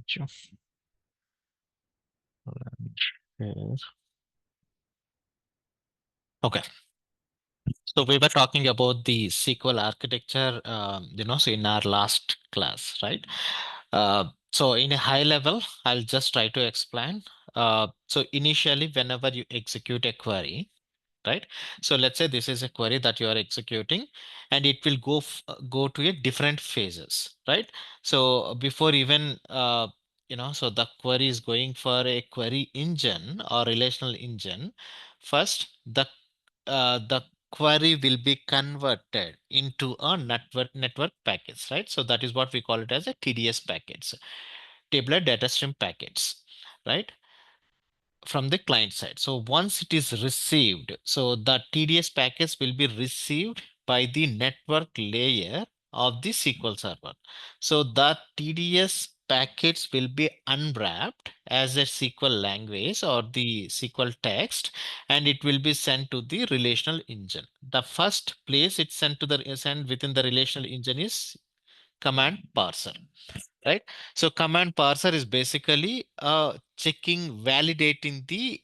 Sure. Yes. Okay. So we were talking about the SQL architecture, so in our last class, right? So in a high level, I'll just try to explain. So initially, whenever you execute a query, right? So let's say this is a query that you are executing, and it will go to a different phases, right? So before even so the query is going for a query engine or relational engine. First, the query will be converted into a network packets, right? So that is what we call it as a TDS packets, tabular data stream packets, right? From the client side. So once it is received, so the TDS packets will be received by the network layer of the SQL server. So the TDS packets will be unwrapped as a SQL language or the SQL text, and it will be sent to the relational engine. The first place it's sent within the relational engine is command parser, right? So command parser is basically checking, validating the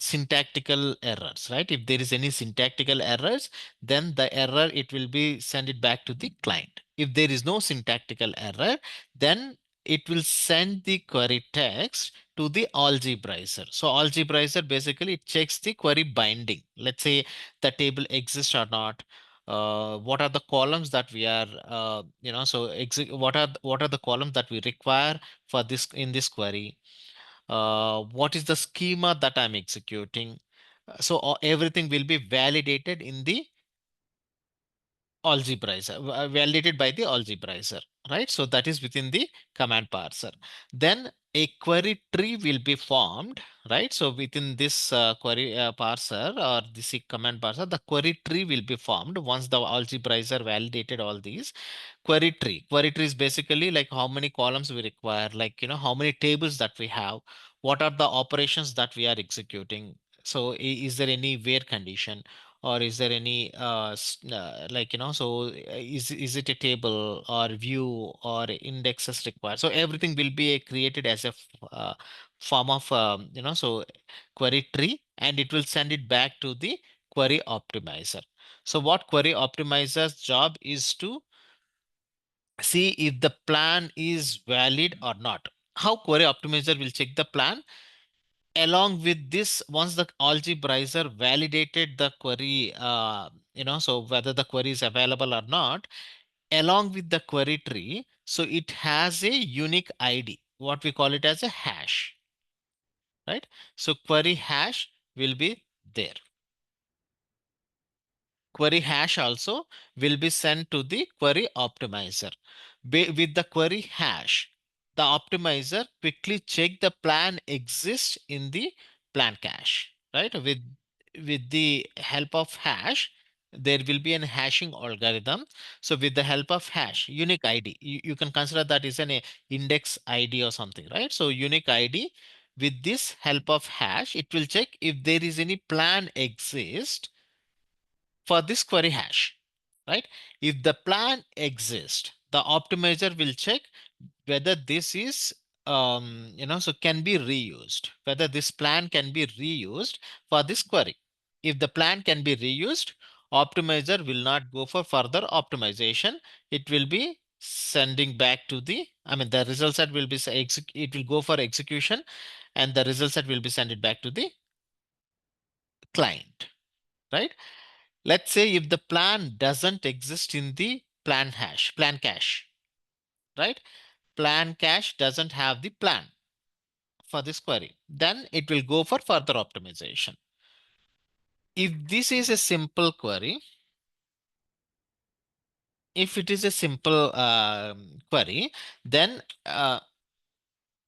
syntactical errors, right? If there is any syntactical errors, then the error, it will be send it back to the client. If there is no syntactical error, then it will send the query text to the algebraizer. So algebraizer basically it checks the query binding. Let's say the table exists or not, what are the columns that we are what are the columns that we require for this in this query, what is the schema that I'm executing. So everything will be validated in the algebraizer, validated by the algebraizer, right? So that is within the command parser. Then a query tree will be formed, right? So within this query parser or this command parser, the query tree will be formed once the algebraizer validated all these. Query tree is basically like how many columns we require, like how many tables that we have, what are the operations that we are executing. So is there any where condition, or is there any is it a table or view or indexes required? So everything will be created as a form of query tree, and it will send it back to the query optimizer. So what query optimizer's job is to see if the plan is valid or not. How query optimizer will check the plan? Along with this, once the algebraizer validated the query, so whether the query is available or not, along with the query tree, so it has a unique ID, what we call it as a hash, right? So query hash will be there. Query hash also will be sent to the query optimizer. With the query hash, the optimizer quickly check the plan exists in the plan cache, right? With the help of hash, there will be an hashing algorithm. So with the help of hash, unique ID, you can consider that is an index ID or something, right? So unique ID, with this help of hash, it will check if there is any plan exist for this query hash, right? If the plan exists, the optimizer will check whether this is, so can be reused, whether this plan can be reused for this query. If the plan can be reused, optimizer will not go for further optimization. It will be sending back to the, the result set will be, it will go for execution, and the result set will be sent it back to the client, right? Let's say if the plan doesn't exist in the plan cache, right? Plan cache doesn't have the plan for this query, then it will go for further optimization. If this is a simple query, if it is a simple query, then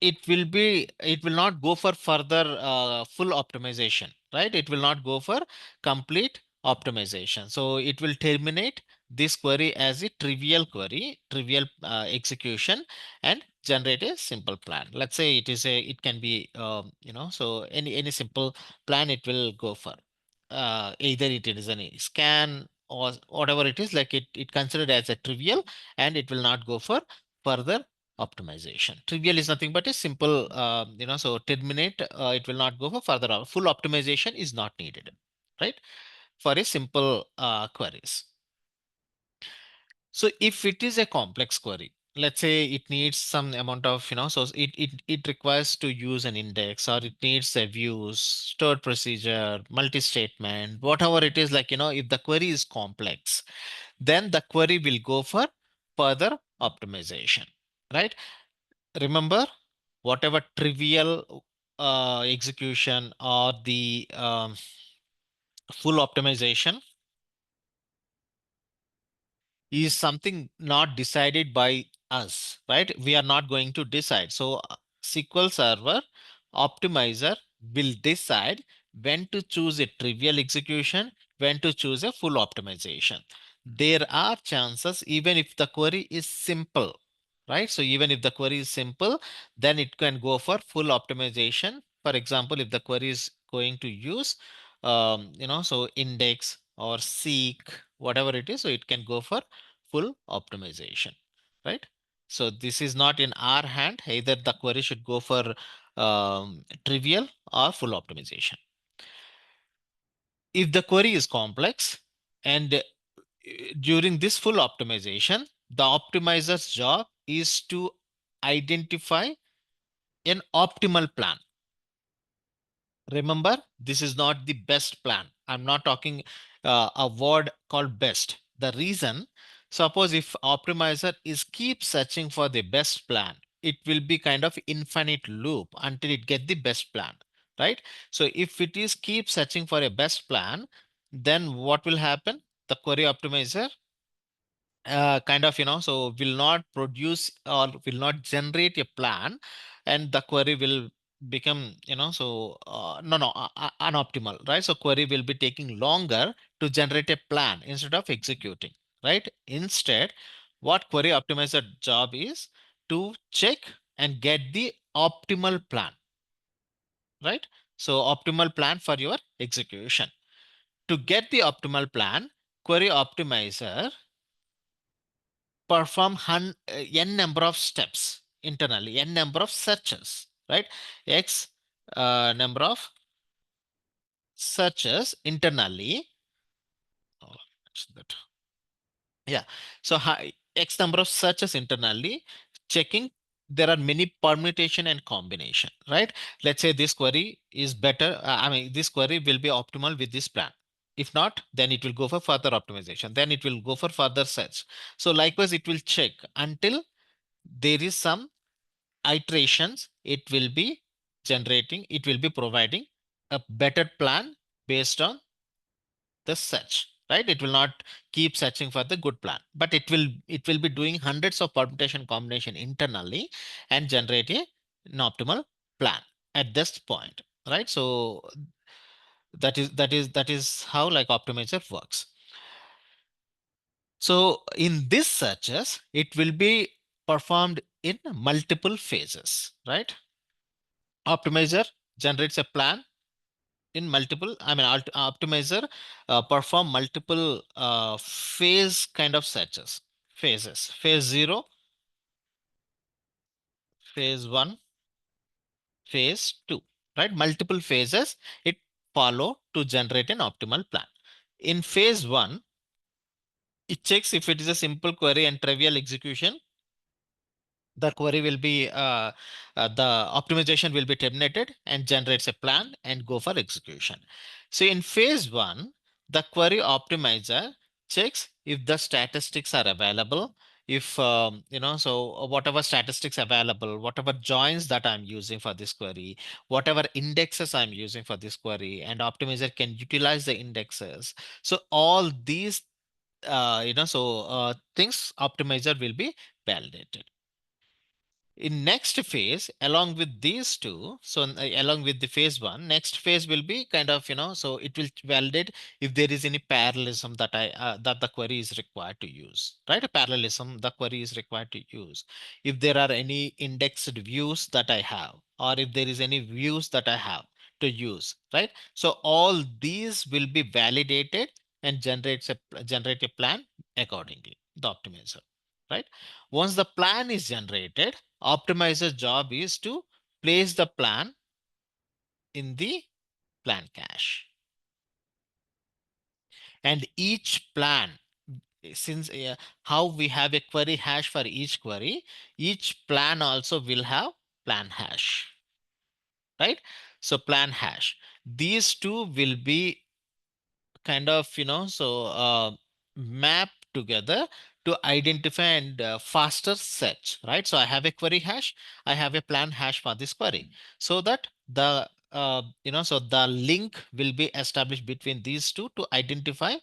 it will not go for further full optimization, right? It will not go for complete optimization. So it will terminate this query as a trivial execution, and generate a simple plan. Let's say it can be so any simple plan it will go for. Either it is any scan or whatever it is, like it considered as a trivial, and it will not go for further optimization. Trivial is nothing but a simple, so terminate, it will not go for further. Full optimization is not needed, right? For a simple queries. So if it is a complex query, let's say it needs some amount of, so it requires to use an index, or it needs a views, stored procedure, multi-statement, whatever it is, like, if the query is complex, then the query will go for further optimization, right? Remember, whatever trivial execution or the full optimization is something not decided by us, right? We are not going to decide. So SQL Server optimizer will decide when to choose a trivial execution, when to choose a full optimization. There are chances even if the query is simple, right? So even if the query is simple, then it can go for full optimization. For example, if the query is going to use, so index or seek, whatever it is, so it can go for full optimization, right? So this is not in our hand. Either the query should go for trivial or full optimization. If the query is complex and during this full optimization, the optimizer's job is to identify an optimal plan. Remember, this is not the best plan. I'm not talking a word called best. The reason, suppose if optimizer is keep searching for the best plan, it will be kind of infinite loop until it get the best plan, right? So if it is keep searching for a best plan, then what will happen? The query optimizer kind of, so will not produce or will not generate a plan, and the query will become, no, no, unoptimal, right? So query will be taking longer to generate a plan instead of executing, right? Instead, what query optimizer job is to check and get the optimal plan, right? So optimal plan for your execution. To get the optimal plan, query optimizer perform n number of steps internally, n number of searches, right? X number of searches internally. Oh, mention that. Yeah. So X number of searches internally, checking there are many permutation and combination, right? Let's say this query is better. This query will be optimal with this plan. If not, then it will go for further optimization. Then it will go for further search. So likewise, it will check until there is some iterations, it will be generating, it will be providing a better plan based on the search, right? It will not keep searching for the good plan, but it will be doing hundreds of permutation combination internally and generate an optimal plan at this point, right? So that is how like optimizer works. So in this searches, it will be performed in multiple phases, right? Optimizer generates a plan in multiple, optimizer perform multiple phase kind of searches, phases, phase 0, phase 1, phase 2, right? Multiple phases it follow to generate an optimal plan. In phase 1, it checks if it is a simple query and trivial execution, the query will be the optimization will be terminated and generates a plan and go for execution. So in phase 1, the query optimizer checks if the statistics are available, if whatever statistics available, whatever joins that I'm using for this query, whatever indexes I'm using for this query, and optimizer can utilize the indexes. So all these things optimizer will be validated. In next phase, along with these two, so along with the phase 1, next phase will be kind of, so it will validate if there is any parallelism that that the query is required to use, right? A parallelism the query is required to use. If there are any indexed views that I have, or if there is any views that I have to use, right? So all these will be validated and generate a plan accordingly, the optimizer. right? Once the plan is generated, optimizer job is to place the plan in the plan cache. And each plan, since how we have a query hash for each query, each plan also will have plan hash, right? So plan hash, these two will be kind of, map together to identify and faster search, right? So I have a query hash, I have a plan hash for this query, so that so the link will be established between these two to identify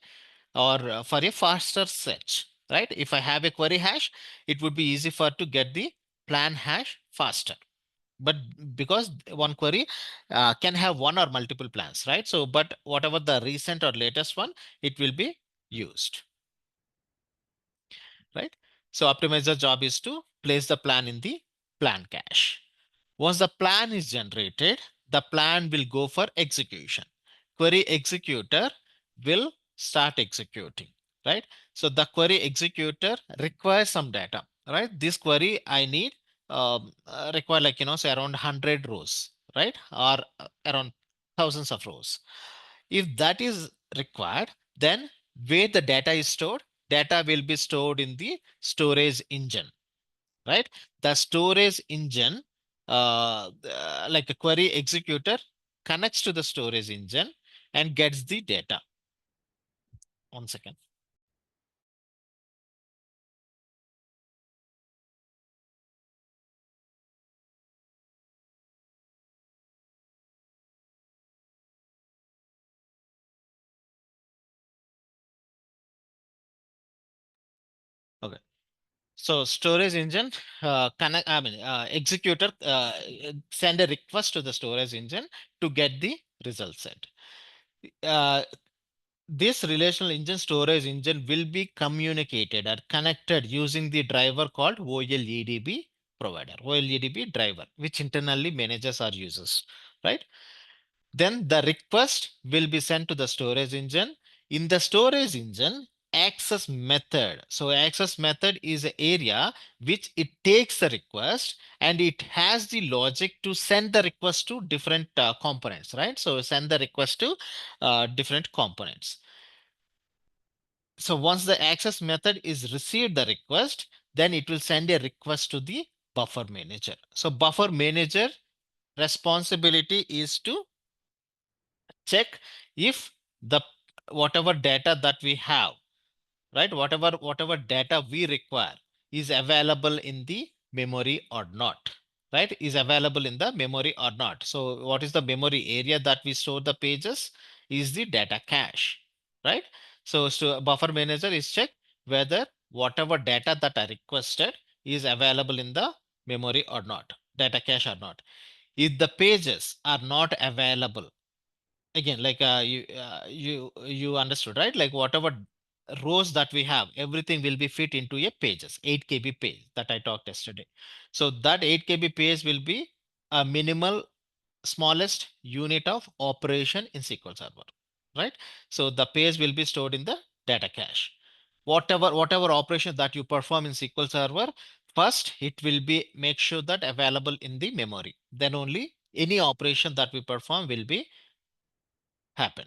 or for a faster search, right? If I have a query hash, it would be easy for to get the plan hash faster. But because one query can have one or multiple plans, right? So, but whatever the recent or latest one, it will be used, right? So optimizer job is to place the plan in the plan cache. Once the plan is generated, the plan will go for execution. Query executor will start executing, right? So the query executor requires some data, right? This query I need require, like, say around 100 rows, right? Or around thousands of rows. If that is required, then where the data is stored, data will be stored in the storage engine, right? The storage engine, like a query executor, connects to the storage engine and gets the data. 1 second. Okay. So storage engine connect, executor send a request to the storage engine to get the result set. Uh, this relational engine storage engine will be communicated or connected using the driver called OLEDB provider, OLEDB driver, which internally manages our users, right? Then the request will be sent to the storage engine. In the storage engine, access method. So access method is an area which it takes the request and it has the logic to send the request to different components, right? So send the request to different components. So once the access method is received the request, then it will send a request to the buffer manager. So buffer manager responsibility is to check if the whatever data that we have, right? Whatever data we require is available in the memory or not, right? Is available in the memory or not. So what is the memory area that we store the pages is the data cache, right? So buffer manager is check whether whatever data that I requested is available in the memory or not, data cache or not. If the pages are not available, again, like you understood, right? Like whatever rows that we have, everything will be fit into a pages 8 KB page that I talked yesterday. So that 8 KB page will be a minimal smallest unit of operation in SQL Server, right? So the page will be stored in the data cache. Whatever operation that you perform in SQL Server, first it will be make sure that available in the memory, then only any operation that we perform will be happen,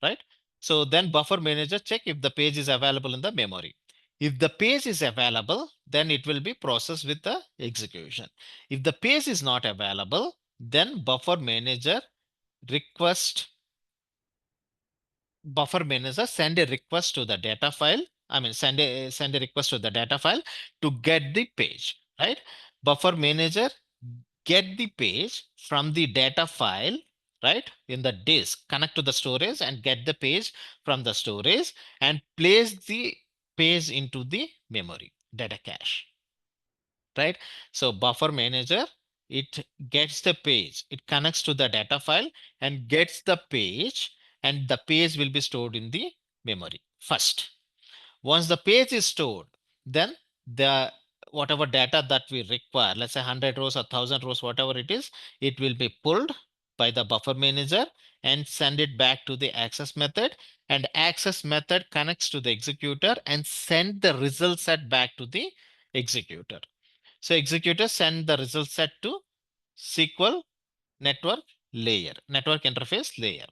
right? So then buffer manager check if the page is available in the memory. If the page is available, then it will be processed with the execution. If the page is not available, then request buffer manager send a request to the data file. I mean, send a request to the data file to get the page, right? Buffer manager get the page from the data file, right? In the disk, connect to the storage and get the page from the storage and place the page into the memory data cache, right? So buffer manager, it gets the page, it connects to the data file and gets the page, and the page will be stored in the memory first. Once the page is stored, then the whatever data that we require, let's say 100 rows or 1000 rows, whatever it is, it will be pulled by the buffer manager and send it back to the access method, and access method connects to the executor and send the result set back to the executor. So executor send the result set to SQL network layer, network interface layer.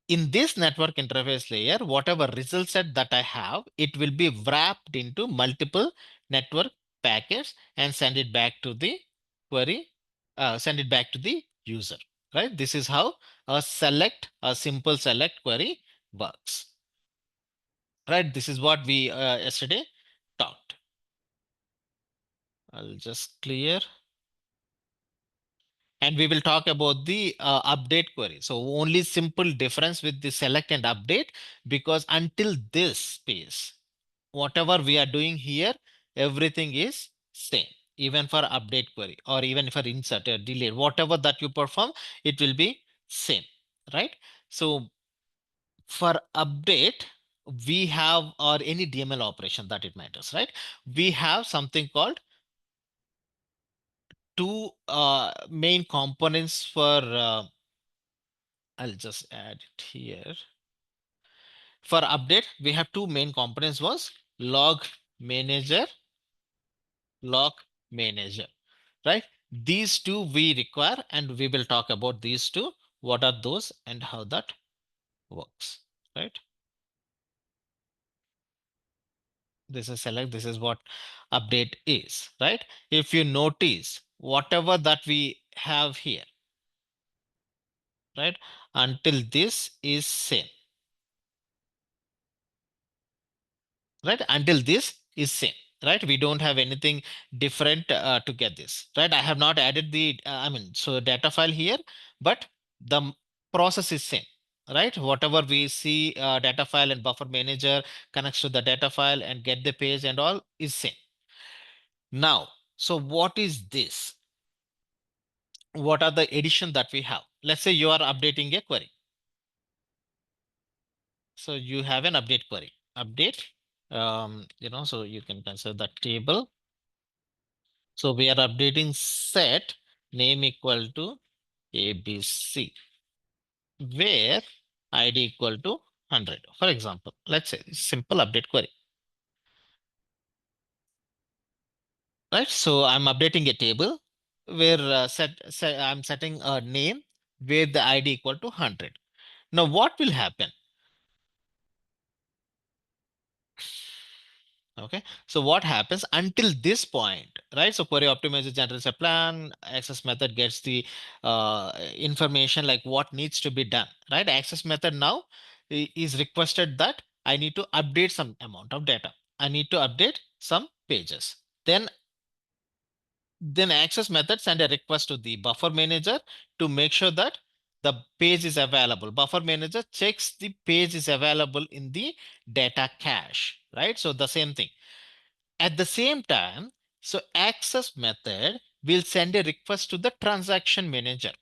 In this network interface layer, whatever result set that I have, it will be wrapped into multiple network packets and send it back to the query, send it back to the user, right? This is how a simple select query works, right? This is what we yesterday talked. I'll just clear. And we will talk about the update query. So only simple difference with the select and update, because until this space, whatever we are doing here, everything is same. Even for update query or even for insert or delete, whatever that you perform, it will be same, right? So for update, we have, or any DML operation that it matters, right? We have something called two main components for I'll just add it here. For update, we have two main components was log manager, log manager, right? These two we require, and we will talk about these two. What are those and how that works, right? This is select, this is what update is, right? If you notice, whatever that we have here, right? Until this is same, right? Until this is same, right? We don't have anything different to get this, right? I have not added the so data file here, but the process is same, right? Whatever we see, data file and buffer manager connects to the data file and get the page and all is same. Now, so what is this? What are the addition that we have? Let's say you are updating a query. So you have an update query, update, so you can consider the table. So we are updating set name equal to ABC, where ID equal to 100. For example, let's say simple update query, right? So I'm updating a table where I'm setting a name where the ID equal to 100. Now what will happen? Okay, so what happens until this point, right? So query optimizer generates a plan, access method gets the information like what needs to be done, right? Access method now is requested that I need to update some amount of data. I need to update some pages. Then access method send a request to the buffer manager to make sure that the page is available. Buffer manager checks the page is available in the data cache, right? So the same thing. At the same time, so access method will send a request to the transaction manager,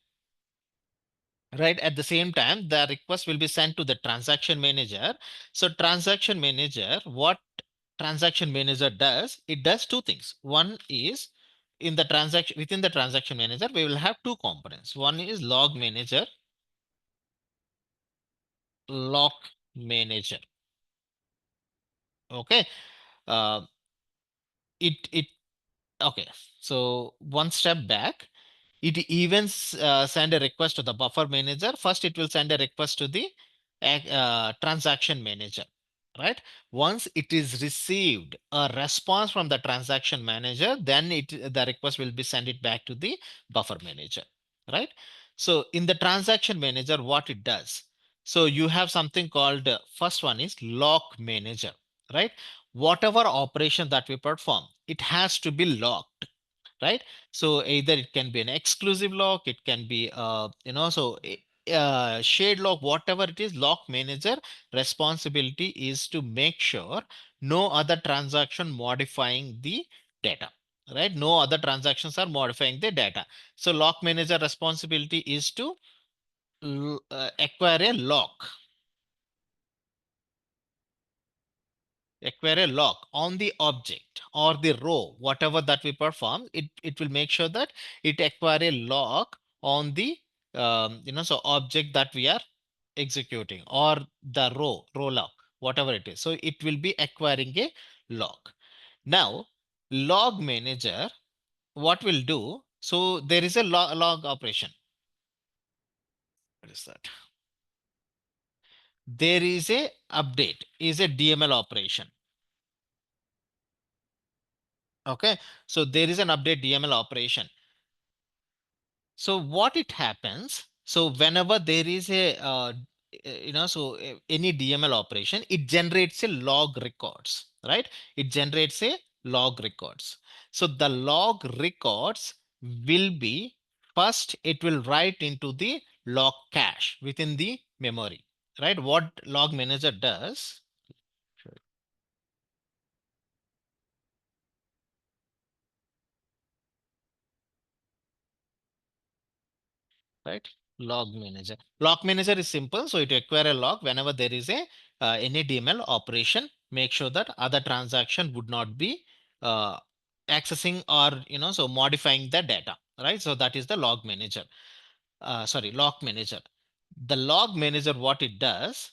right? At the same time, the request will be sent to the transaction manager. So transaction manager, what transaction manager does, it does two things. One is in the transaction, within the transaction manager, we will have two components. One is log manager, log manager. Okay. Uh, it okay. So one step back, it even send a request to the buffer manager. First, it will send a request to the transaction manager, right? Once it is received a response from the transaction manager, then the request will be sent it back to the buffer manager, right? So in the transaction manager, what it does, so you have something called first one is lock manager, right? Whatever operation that we perform, it has to be locked, right? So either it can be an exclusive lock, it can be shared lock, whatever it is. Lock manager responsibility is to make sure no other transaction modifying the data, right? No other transactions are modifying the data. So lock manager responsibility is to acquire a lock, acquire a lock on the object or the row, whatever that we perform, it will make sure that it acquire a lock on the so object that we are executing, or the row log, whatever it is. So it will be acquiring a log. Now, log manager, what will do? So there is a log operation. What is that? There is a update, is a DML operation. Okay. So there is an update DML operation. So what it happens, so whenever there is a, any DML operation, it generates a log records, right? It generates a log records. So the log records will be, first it will write into the log cache within the memory, right? What log manager does, right? Log manager. Log manager is simple. So it acquire a log whenever there is a any DML operation. Make sure that other transaction would not be uh, accessing or so modifying the data, right? So that is the log manager. Sorry, log manager. The log manager, what it does.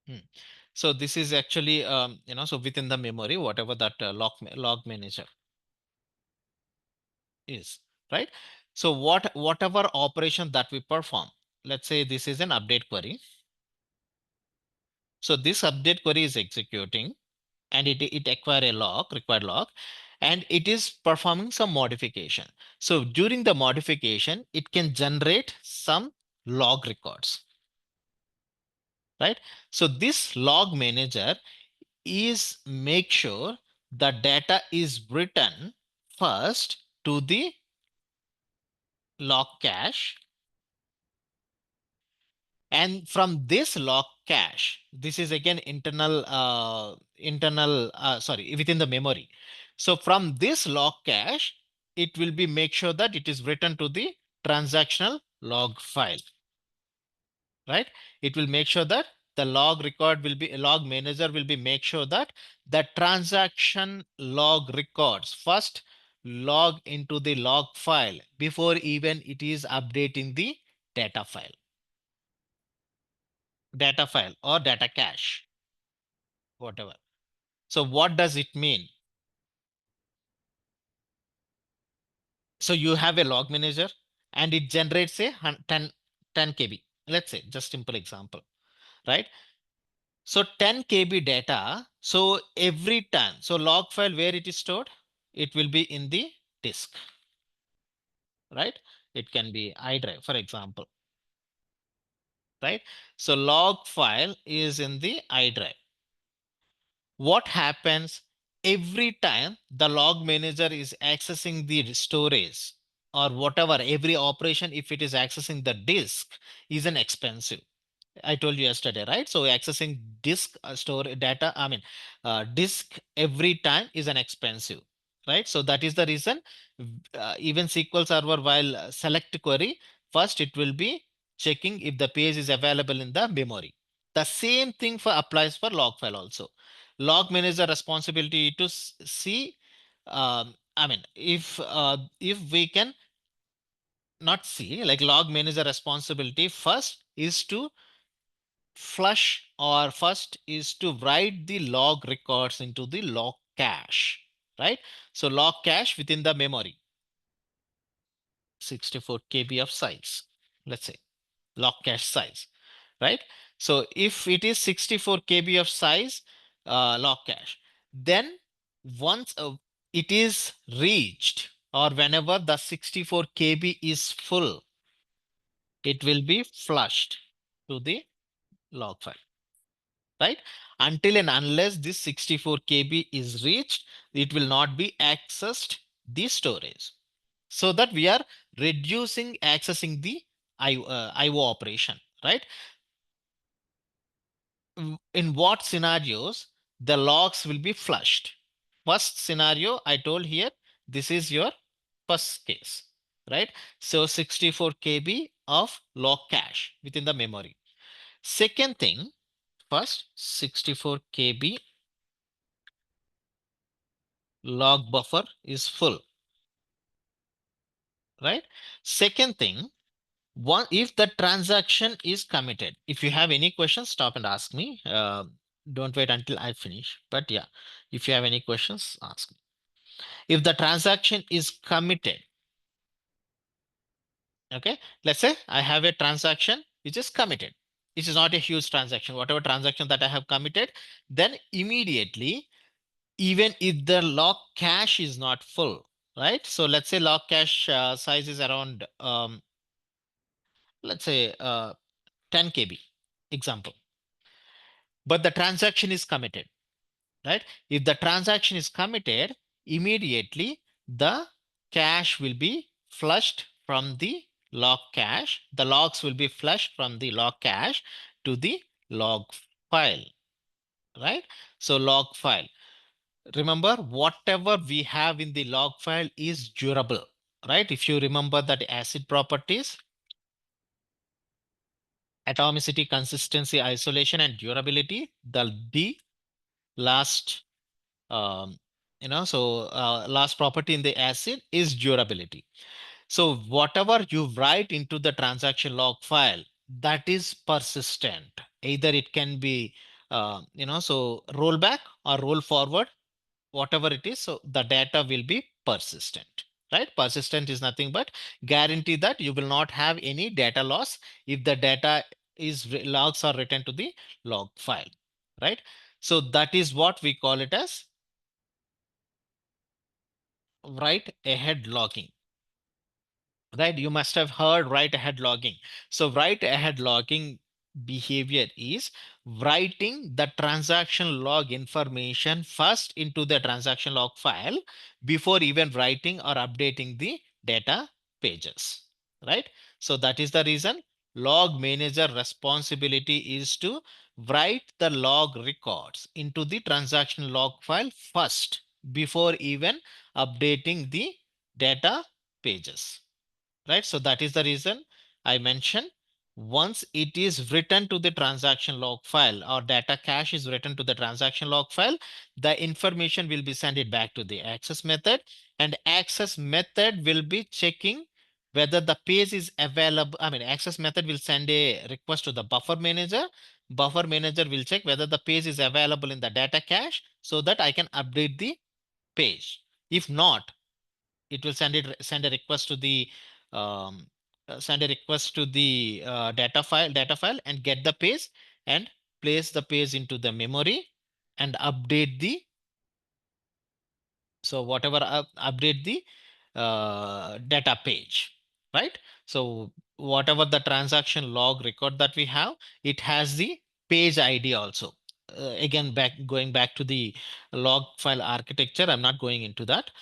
Hmm. So this is actually so within the memory, whatever that log manager is, right? So whatever operation that we perform, let's say this is an update query. So this update query is executing, and it acquire a log, required log, and it is performing some modification. So during the modification, it can generate some log records, right? So this log manager is make sure the data is written first to the log cache. And from this log cache, this is again sorry, within the memory. So from this log cache, it will be make sure that it is written to the transactional log file, right? It will make sure that the log record will be, a log manager will be make sure that the transaction log records first log into the log file before even it is updating the data file. Data file or data cache, whatever. So what does it mean? So you have a log manager and it generates a 10 KB. Let's say just simple example, right? So 10 KB data. So every time, so log file where it is stored, it will be in the disk, right? It can be iDrive, for example, right? So log file is in the iDrive. What happens every time the log manager is accessing the storage or whatever, every operation, if it is accessing the disk, is an expensive. I told you yesterday, right? So accessing disk store data, I mean, disk every time is an expensive, right? So that is the reason even SQL Server, while select query, first it will be checking if the page is available in the memory. The same thing for applies for log file also. Log manager responsibility to see, I mean, if we can not see, like log manager responsibility first is to flush, or first is to write the log records into the log cache, right? So log cache within the memory, 64 KB of size, let's say log cache size, right? So if it is 64 KB of size, log cache, then once it is reached, or whenever the 64 KB is full, it will be flushed to the log file, right? Until and unless this 64 KB is reached, it will not be accessed the storage. So that we are reducing accessing the IO operation, right? In what scenarios the logs will be flushed? First scenario I told here, this is your first case, right? So 64 KB of log cache within the memory. Second thing, first 64 KB log buffer is full, right? Second thing, one, if the transaction is committed, if you have any questions, stop and ask me. Don't wait until I finish. But yeah, if you have any questions, ask me. If the transaction is committed, okay, let's say I have a transaction which is committed. This is not a huge transaction. Whatever transaction that I have committed, then immediately, even if the log cache is not full, right? So let's say log cache size is around, let's say 10 KB, example. But the transaction is committed, right? If the transaction is committed, immediately the cache will be flushed from the log cache. The logs will be flushed from the log cache to the log file, right? So log file. Remember, whatever we have in the log file is durable, right? If you remember that acid properties, atomicity, consistency, isolation, and durability, the last um, last property in the acid is durability. So whatever you write into the transaction log file, that is persistent. Either it can be roll back or roll forward, whatever it is. So the data will be persistent, right? Persistent is nothing but guarantee that you will not have any data loss if the data logs are written to the log file, right? So that is what we call it as write ahead logging, right? You must have heard write ahead logging. So write ahead logging behavior is writing the transaction log information first into the transaction log file before even writing or updating the data pages, right? So that is the reason log manager responsibility is to write the log records into the transaction log file first before even updating the data pages, right? So that is the reason I mentioned once it is written to the transaction log file or data cache is written to the transaction log file, the information will be sent it back to the access method, and access method will be checking whether the page is available. I mean, access method will send a request to the buffer manager. Buffer manager will check whether the page is available in the data cache so that I can update the page. If not, it will send a request to the um, data file and get the page and place the page into the memory and update the so whatever update the data page, right? So whatever the transaction log record that we have, it has the page ID also. Again, going back to the log file architecture, I'm not going into that,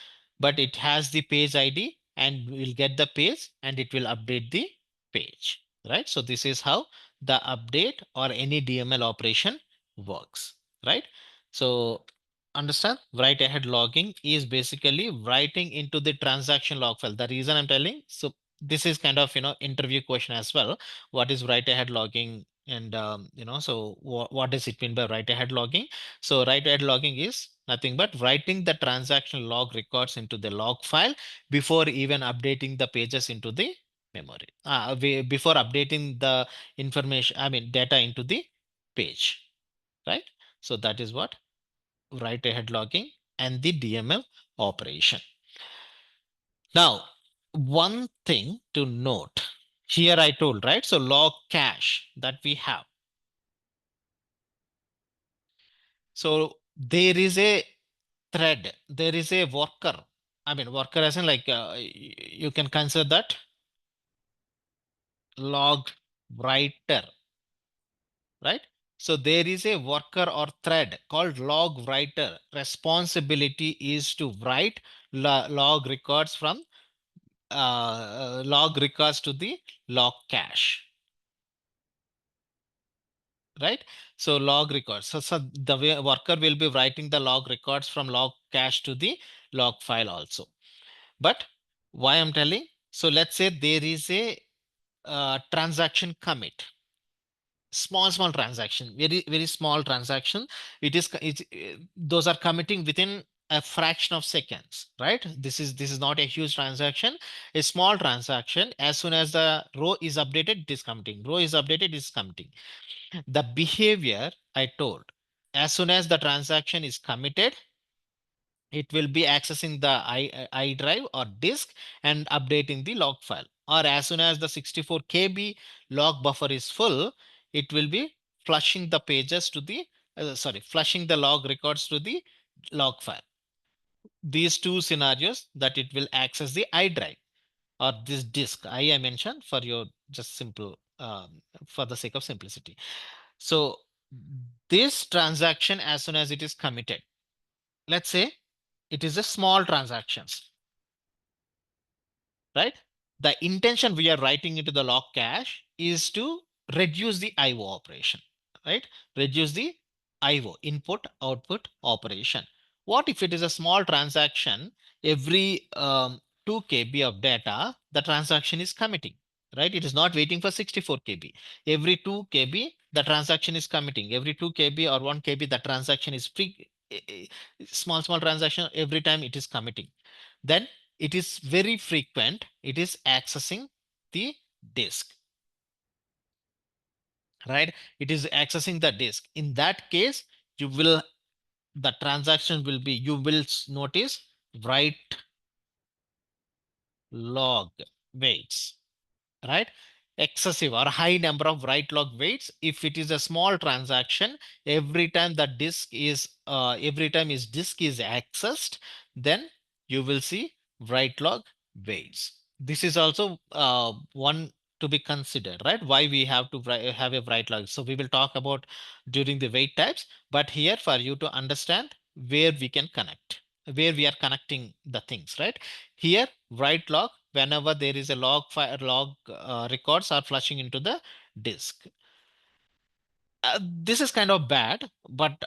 but it has the page ID and we'll get the page and it will update the page, right? So this is how the update or any DML operation works, right? So understand, write ahead logging is basically writing into the transaction log file. The reason I'm telling, so this is kind of interview question as well. What is write ahead logging? And so what does it mean by write ahead logging? So write ahead logging is nothing but writing the transaction log records into the log file before even updating the pages into the memory. Before updating the information, I mean data into the page, right? So that is what write ahead logging and the DML operation. Now, one thing to note here I told, right? So log cache that we have. So there is a thread, there is a worker. I mean, worker as in like you can consider that log writer, right? So there is a worker or thread called log writer. Responsibility is to write log records from log records to the log cache, right? So log records. So the worker will be writing the log records from log cache to the log file also. But why I'm telling? So let's say there is a transaction commit. Small transaction, very small transaction. Those are committing within a fraction of seconds, right? This is not a huge transaction, a small transaction. As soon as the row is updated, it is committing. Row is updated, it is committing. The behavior I told, as soon as the transaction is committed, it will be accessing the I drive or disk and updating the log file. Or as soon as the 64 KB log buffer is full, it will be flushing the pages to the, flushing the log records to the log file. These two scenarios that it will access the I drive or this disk I mentioned for your just simple, for the sake of simplicity. So this transaction, as soon as it is committed, let's say it is a small transactions, right? The intention we are writing into the log cache is to reduce the IO operation, right? Reduce the IO, input output operation. What if it is a small transaction? Every 2 KB of data, the transaction is committing, right? It is not waiting for 64 KB. Every 2 KB, the transaction is committing. Every 2 KB or 1 KB, the transaction is small transaction. Every time it is committing. Then it is very frequent, it is accessing the disk, right? It is accessing the disk. In that case, you will, the transaction will be, you will notice write log waits, right? Excessive or high number of write log waits. If it is a small transaction, every time the disk is, every time its disk is accessed, then you will see write log waits. This is also one to be considered, right? Why we have to have a write log. So we will talk about during the wait types, but here for you to understand where we can connect, where we are connecting the things, right? Here, write log, whenever there is a log file, log records are flushing into the disk. This is kind of bad, but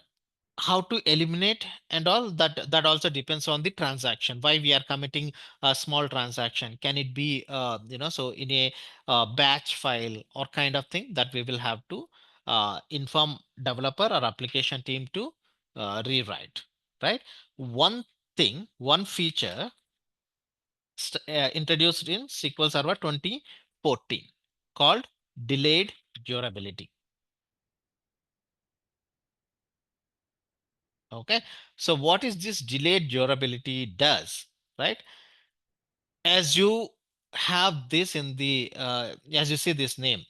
how to eliminate and all that also depends on the transaction. Why we are committing a small transaction? Can it be so in a batch file or kind of thing that we will have to inform developer or application team to rewrite, right? One thing, one feature introduced in SQL Server 2014 called delayed durability. Okay, so what is this delayed durability does, right? As you have this in the, as you see this name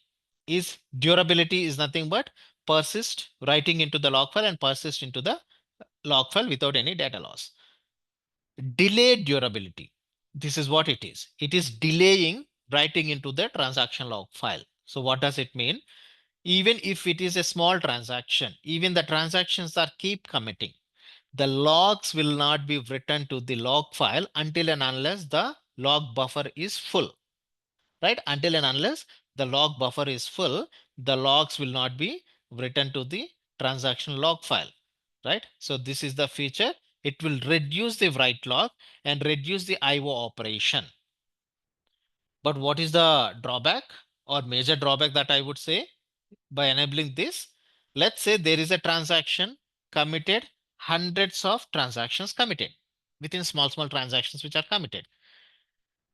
is durability is nothing but persist writing into the log file and persist into the log file without any data loss. Delayed durability, this is what it is. It is delaying writing into the transaction log file. So what does it mean? Even if it is a small transaction, even the transactions are keep committing, the logs will not be written to the log file until and unless the log buffer is full, right? Until and unless the log buffer is full, the logs will not be written to the transaction log file, right? So this is the feature. It will reduce the write log and reduce the IO operation. But what is the drawback or major drawback that I would say by enabling this? Let's say there is a transaction committed, hundreds of transactions committed within small transactions which are committed.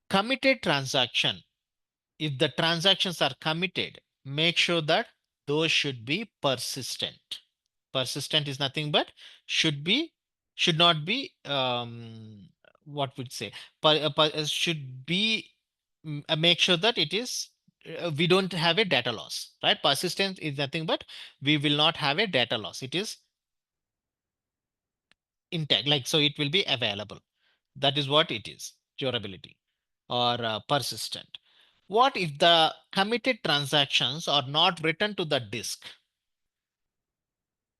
Committed transaction, if the transactions are committed, make sure that those should be persistent. Persistent is nothing but should be, should not be, what would say, should be, make sure that it is, we don't have a data loss, right? Persistent is nothing but we will not have a data loss. It is intact, like, so it will be available. That is what it is, durability or persistent. What if the committed transactions are not written to the disk?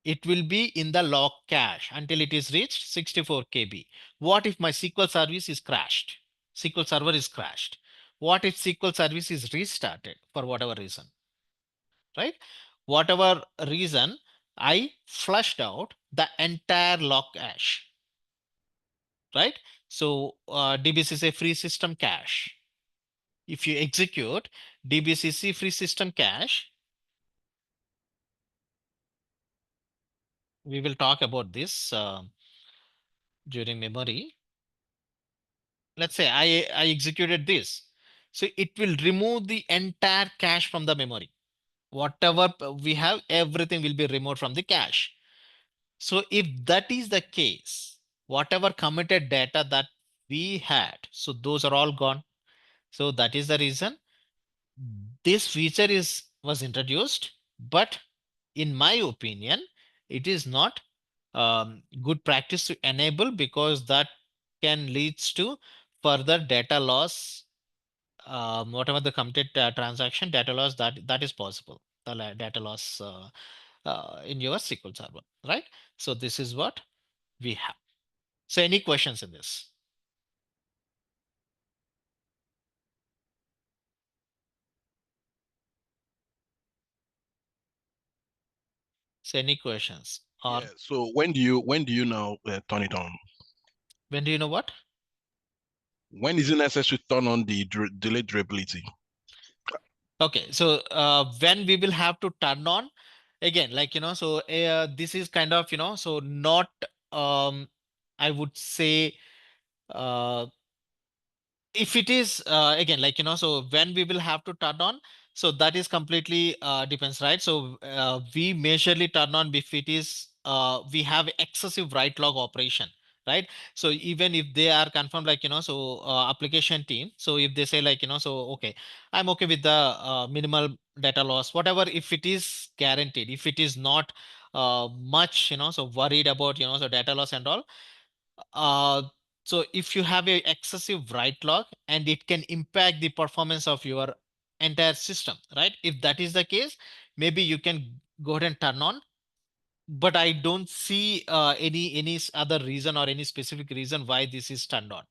It will be in the log cache until it is reached 64 KB. What if my SQL service is crashed? SQL server is crashed. What if SQL service is restarted for whatever reason, right? Whatever reason, I flushed out the entire log cache, right? So DBCC free system cache. If you execute DBCC free system cache, we will talk about this during memory. Let's say I executed this. So it will remove the entire cache from the memory. Whatever we have, everything will be removed from the cache. So if that is the case, whatever committed data that we had, so those are all gone. So that is the reason this feature is was introduced, but in my opinion, it is not good practice to enable because that can leads to further data loss. Whatever the committed transaction data loss that is possible, the data loss in your SQL Server, right? So this is what we have. So any questions in this? So any questions? Or Yeah. So when do you now turn it on? when do you know what? When is it necessary to turn on the delay durability? Okay, so when we will have to turn on again, like so this is kind of so not I would say uh, if it is again like so when we will have to turn on, so that is completely depends, right? So we majorly turn on if it is we have excessive write log operation, right? So even if they are confirmed like so application team, so if they say like so okay, I'm okay with the minimal data loss, whatever, if it is guaranteed, if it is not much so worried about so data loss and all, uh, so if you have a excessive write log and it can impact the performance of your entire system, right? If that is the case, maybe you can go ahead and turn on. But I don't see any other reason or any specific reason why this is turned on.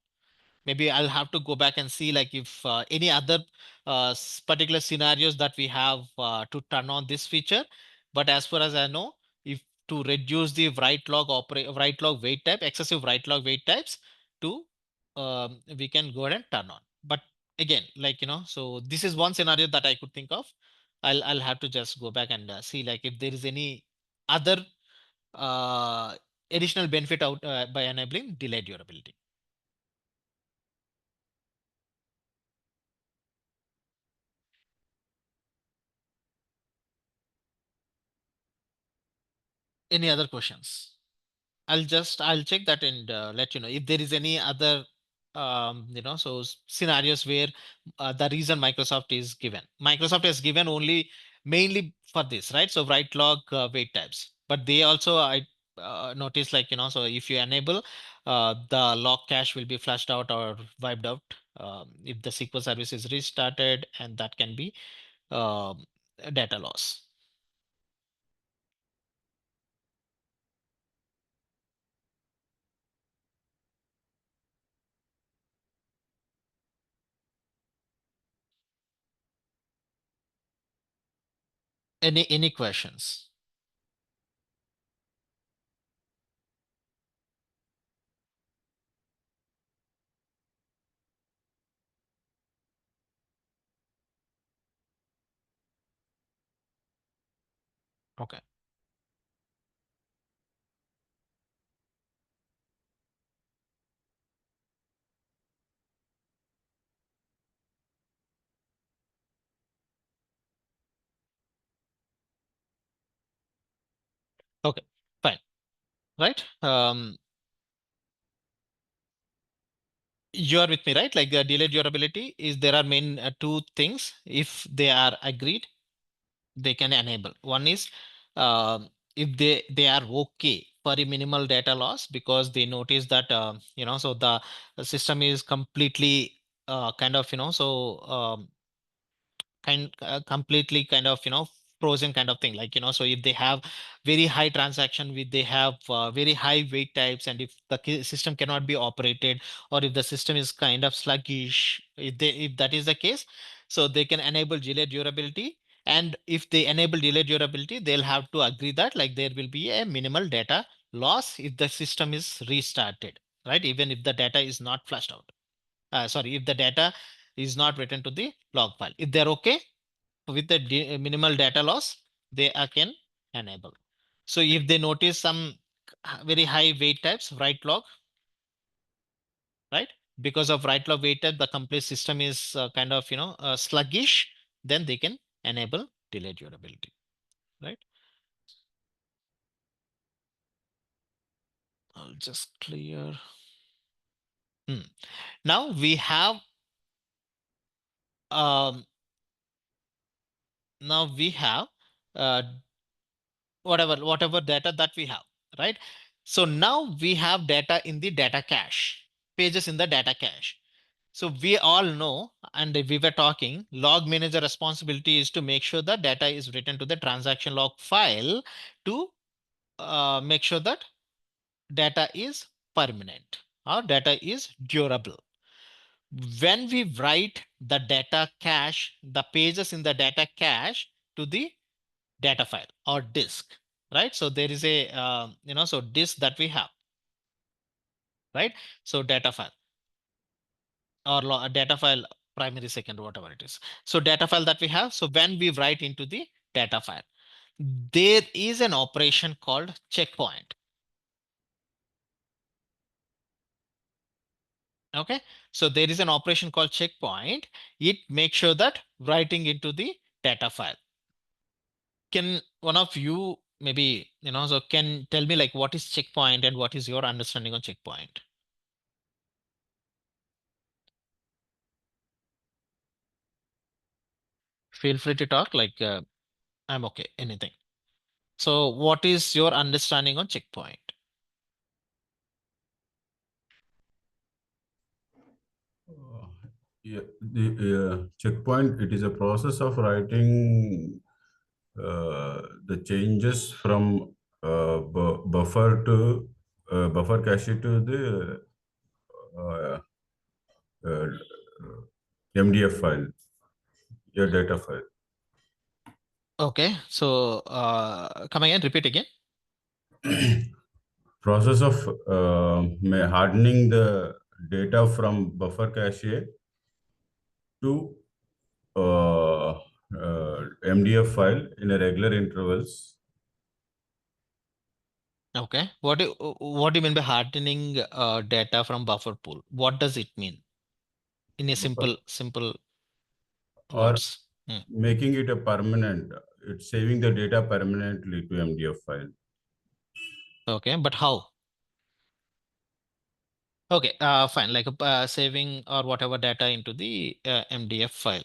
Maybe I'll have to go back and see like if any other particular scenarios that we have to turn on this feature. But as far as I know, if to reduce the write log wait type, excessive write log wait types, to we can go ahead and turn on. But again, like so this is one scenario that I could think of. I'll have to just go back and see like if there is any other uh, additional benefit out by enabling delayed durability. Any other questions? I'll check that and let you know if there is any other so scenarios where the reason Microsoft is given. Microsoft has given only mainly for this, right? So write log wait types, but they also I noticed like so if you enable the log cache will be flushed out or wiped out if the SQL service is restarted, and that can be um, data loss. Any questions? Okay. Okay. Fine. Right? You are with me, right? Like the delayed durability is there are main two things. If they are agreed, they can enable. One is if they are okay for a minimal data loss because they notice that so the system is completely kind of completely kind of frozen kind of thing, like so if they have very high transaction with they have very high weight types, and if the system cannot be operated, or if the system is kind of sluggish, if that is the case, so they can enable delay durability. And if they enable delay durability, they'll have to agree that like there will be a minimal data loss if the system is restarted, right? Even if the data is not flushed out, sorry, if the data is not written to the log file, if they're okay with the minimal data loss, they can enable. So if they notice some very high wait types, write log, right? Because of write log wait type, the complete system is kind of, sluggish, then they can enable delayed durability, right? I'll just clear. Now we have um now we have uh, whatever data that we have, right? So now we have data in the data cache, pages in the data cache. So we all know, and we were talking, log manager responsibility is to make sure that data is written to the transaction log file to make sure that data is permanent or data is durable. When we write the data cache, the pages in the data cache to the data file or disk, right? So there is a, so disk that we have, right? So data file or data file, primary, second, whatever it is. So data file that we have. So when we write into the data file, there is an operation called checkpoint. Okay. So there is an operation called checkpoint. It makes sure that writing into the data file. Can one of you maybe, so can tell me like what is checkpoint and what is your understanding on checkpoint? Feel free to talk, like I'm okay, anything. So what is your understanding on checkpoint? Uh, yeah, the checkpoint, it is a process of writing the changes from buffer to buffer cache to the uh, uh, MDF file, your data file. Okay, so come again, repeat again. Process of hardening the data from buffer cache to MDF file in a regular intervals. Okay, what do you mean by hardening data from buffer pool? What does it mean in a Buffer, simple or words? Hmm. making it a permanent, it's saving the data permanently to MDF file. Okay, but how? Okay, fine, like saving or whatever data into the MDF file.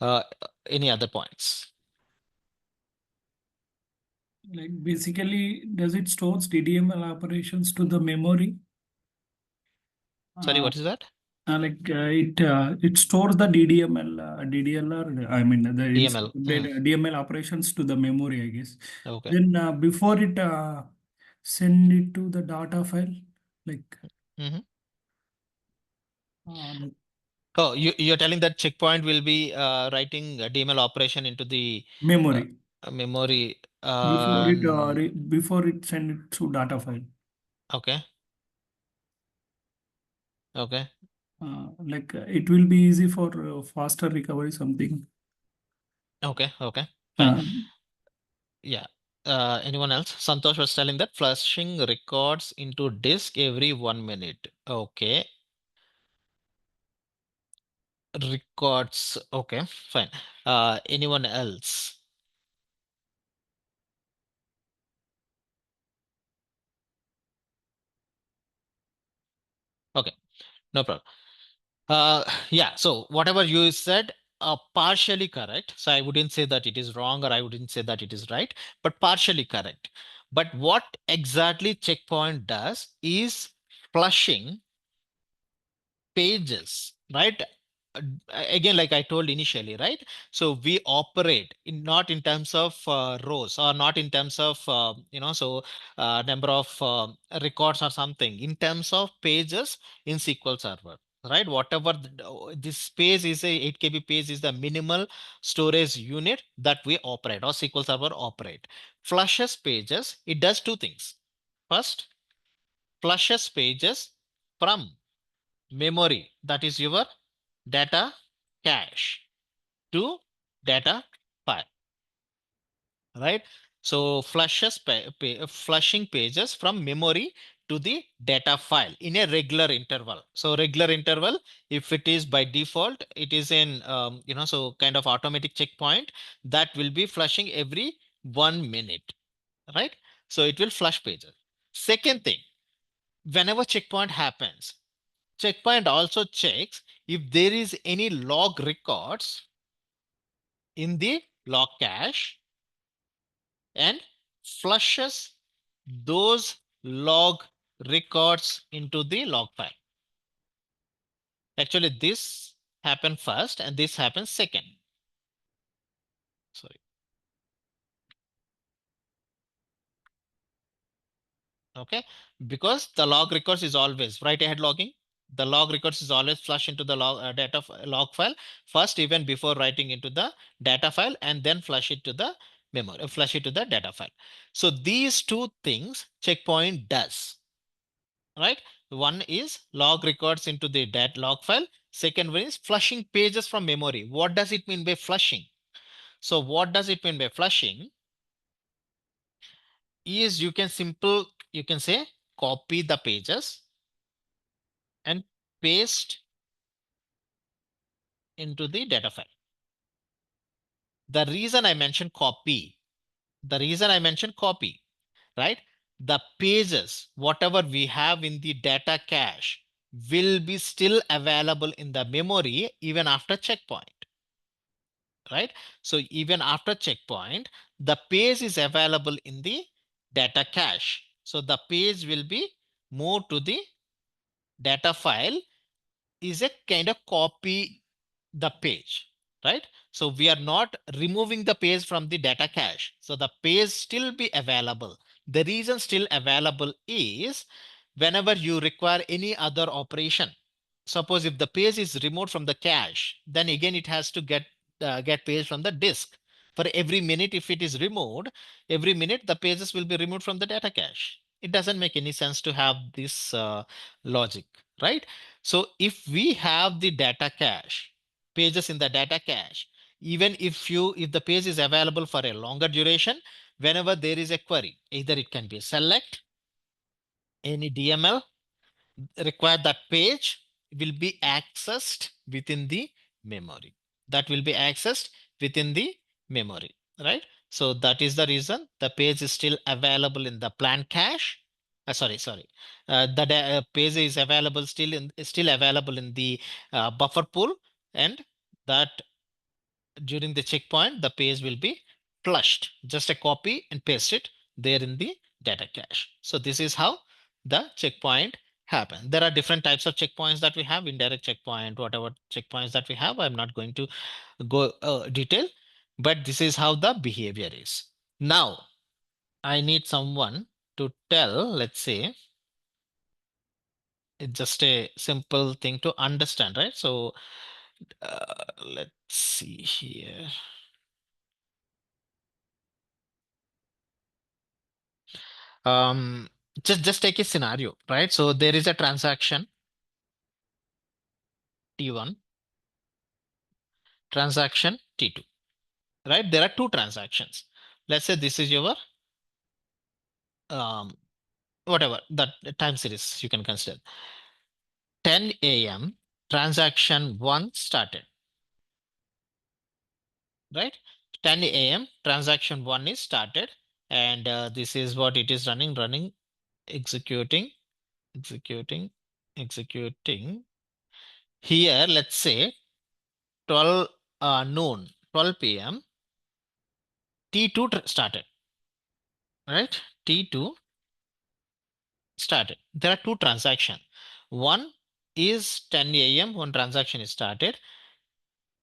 Uh, any other points? Like basically, does it stores DDML operations to the memory? Sorry, Uh, what is that? it stores the DDML, DDLR. I mean DML. DML operations to the memory, I guess. Okay. Then before it send it to the data file, like Mm-hmm. like Oh, you're telling that checkpoint will be writing a DML operation into the uh, memory memory. before it send it to data file. Okay. Okay. It will be easy for faster recovery something. Okay. Okay. Fine. Uh, Yeah. Anyone else? Santosh was telling that flushing records into disk every 1 minute. Okay. Records. Okay. Fine. Anyone else? Okay. No problem. Yeah, so whatever you said, partially correct. So I wouldn't say that it is wrong or I wouldn't say that it is right, but partially correct. But what exactly checkpoint does is flushing pages, right? Again, like I told initially, right? So we operate in not in terms of rows or not in terms of number of records or something, in terms of pages in SQL Server, right? Whatever this space is, a 8 KB page is the minimal storage unit that we operate or SQL Server operate. Flushes pages, it does two things. First, flushes pages from memory, that is your data cache, to data file, right? So flushing pages from memory to the data file in a regular interval. So regular interval, if it is by default, it is in so kind of automatic checkpoint that will be flushing every 1 minute, right? So it will flush pages. Second thing, whenever checkpoint happens, checkpoint also checks if there is any log records in the log cache and flushes those log records into the log file. Actually, this happened first and this happens second. Sorry. Okay, because the log records is always write ahead logging. The log records is always flush into the log file first, even before writing into the data file, and then flush it to the memory, flush it to the data file. So these two things checkpoint does, right? One is log records into the dat log file. Second one is flushing pages from memory. What does it mean by flushing? So what does it mean by flushing? Is you can say copy the pages and paste into the data file. The reason I mentioned copy, right? The pages, whatever we have in the data cache, will be still available in the memory even after checkpoint, right? So even after checkpoint, the page is available in the data cache. So the page will be moved to the data file, is a kind of copy the page, right? So we are not removing the page from the data cache. So the page still be available. The reason still available is whenever you require any other operation. Suppose if the page is removed from the cache, then again it has to get page from the disk. For every minute, if it is removed, every minute the pages will be removed from the data cache. It doesn't make any sense to have this logic, right? So if we have the data cache, pages in the data cache, even if the page is available for a longer duration, whenever there is a query, either it can be select any DML require, that page will be accessed within the memory. That will be accessed within the memory, right? So that is the reason the page is still available in the planned cache. Sorry. The page is available still available in the buffer pool, and that during the checkpoint, the page will be flushed. Just a copy and paste it there in the data cache. So this is how the checkpoint happen. There are different types of checkpoints that we have, indirect checkpoint, whatever checkpoints that we have. I'm not going to go detail, but this is how the behavior is. Now, I need someone to tell, let's say, it's just a simple thing to understand, right? So let's see here. Um, just take a scenario, right? So there is a transaction T1, transaction T2, right? There are two transactions. Let's say this is your um, whatever that time series you can consider. 10 a.m. transaction 1 started, right? 10 a.m. transaction 1 is started, and this is what it is running, executing, executing. Here, let's say 12 noon, 12 p.m. T2 started, right? T2 started. There are two transactions. One is 10 a.m. One transaction is started.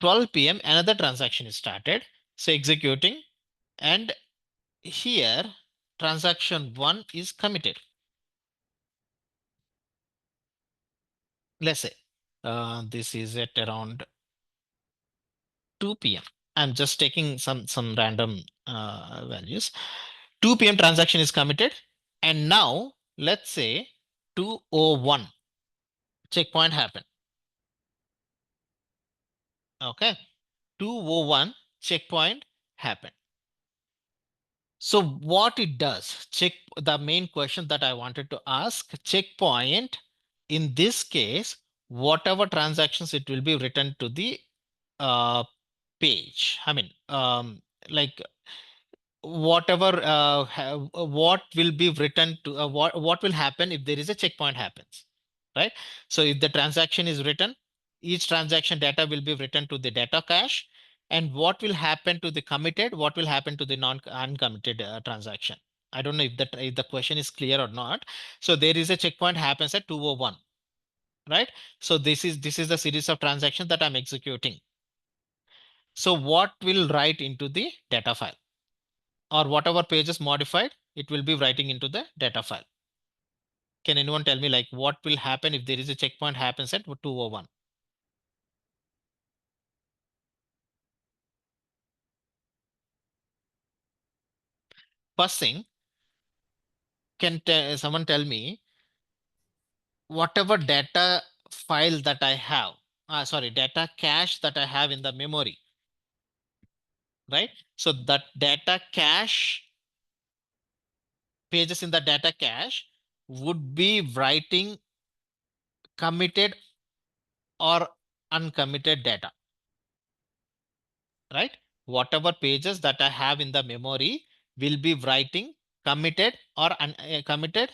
12 p.m. another transaction is started. So executing, and here transaction 1 is committed. Let's say this is at around 2 p.m. I'm just taking some random values. 2 p.m. transaction is committed, and now let's say 2:01 checkpoint happened. Okay, 2:01 checkpoint happened. So what it does, check the main question that I wanted to ask, checkpoint, in this case, whatever transactions it will be written to the page. I mean, like whatever what will be written to what will happen if there is a checkpoint happens, right? So if the transaction is written, each transaction data will be written to the data cache, and what will happen to the committed, what will happen to the non uncommitted transaction. I don't know if the question is clear or not. So there is a checkpoint happens at 201, right? So this is the series of transactions that I'm executing. So what will write into the data file, or whatever page is modified, it will be writing into the data file. Can anyone tell me like what will happen if there is a checkpoint happens at 201? First thing, can someone tell me whatever data file that I have, sorry, data cache that I have in the memory, right? So that data cache, pages in the data cache would be writing committed or uncommitted data, right? Whatever pages that I have in the memory will be writing committed or uncommitted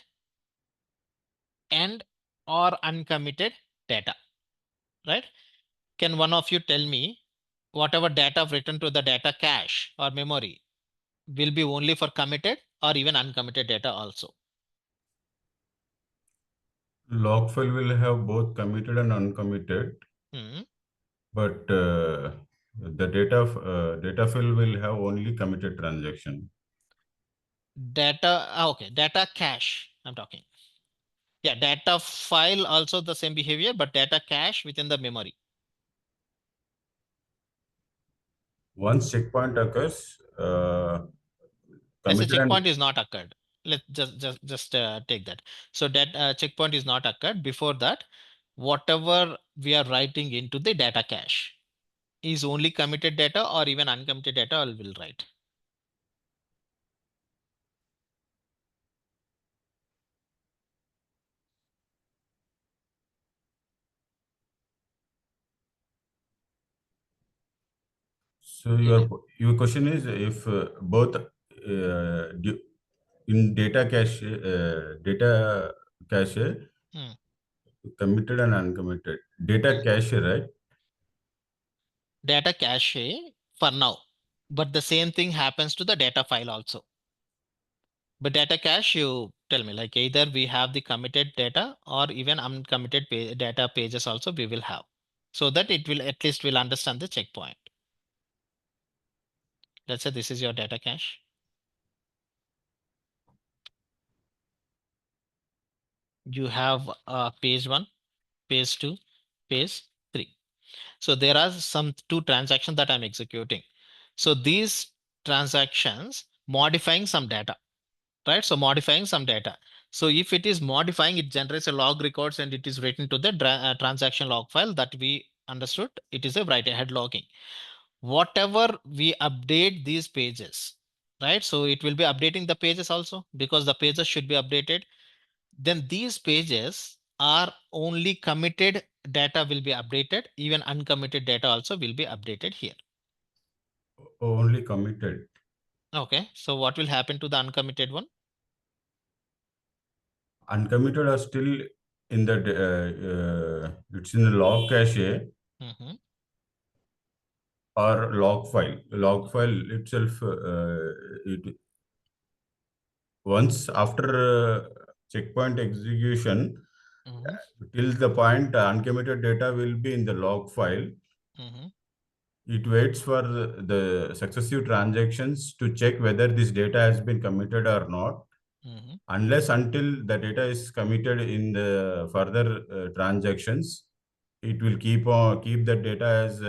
and or uncommitted data, right? Can one of you tell me whatever data written to the data cache or memory will be only for committed or even uncommitted data also? Log file will have both committed and uncommitted, Hmm. but the data file will have only committed transaction. Data, okay, data cache, I'm talking. Yeah, data file also the same behavior, but data cache within the memory. Once checkpoint occurs, Let's say committed and checkpoint is not occurred. Let's just take that. So that checkpoint is not occurred. Before that, whatever we are writing into the data cache is only committed data or even uncommitted data I will write. so your question is if both in data cache Hmm. committed and uncommitted data cache, right? Data cache for now, but the same thing happens to the data file also. But data cache, you tell me like either we have the committed data or even uncommitted data pages also we will have, so that it will at least will understand the checkpoint. Let's say this is your data cache. You have page 1, page 2, page 3. So there are some 2 transactions that I'm executing. So these transactions modifying some data, right? So modifying some data. So if it is modifying, it generates a log records and it is written to the transaction log file that we understood. It is a write ahead logging. Whatever we update these pages, right? So it will be updating the pages also because the pages should be updated. Then these pages are only committed data will be updated, even uncommitted data also will be updated here. Only committed. Okay, so what will happen to the uncommitted one? Uncommitted are still in the it's in the log cache Mhm. or log file. Log file itself, it once after checkpoint execution, Mhm. till the point uncommitted data will be in the log file. Mhm. It waits for the successive transactions to check whether this data has been committed or not. Mhm. Unless until the data is committed in the further transactions, it will keep the data as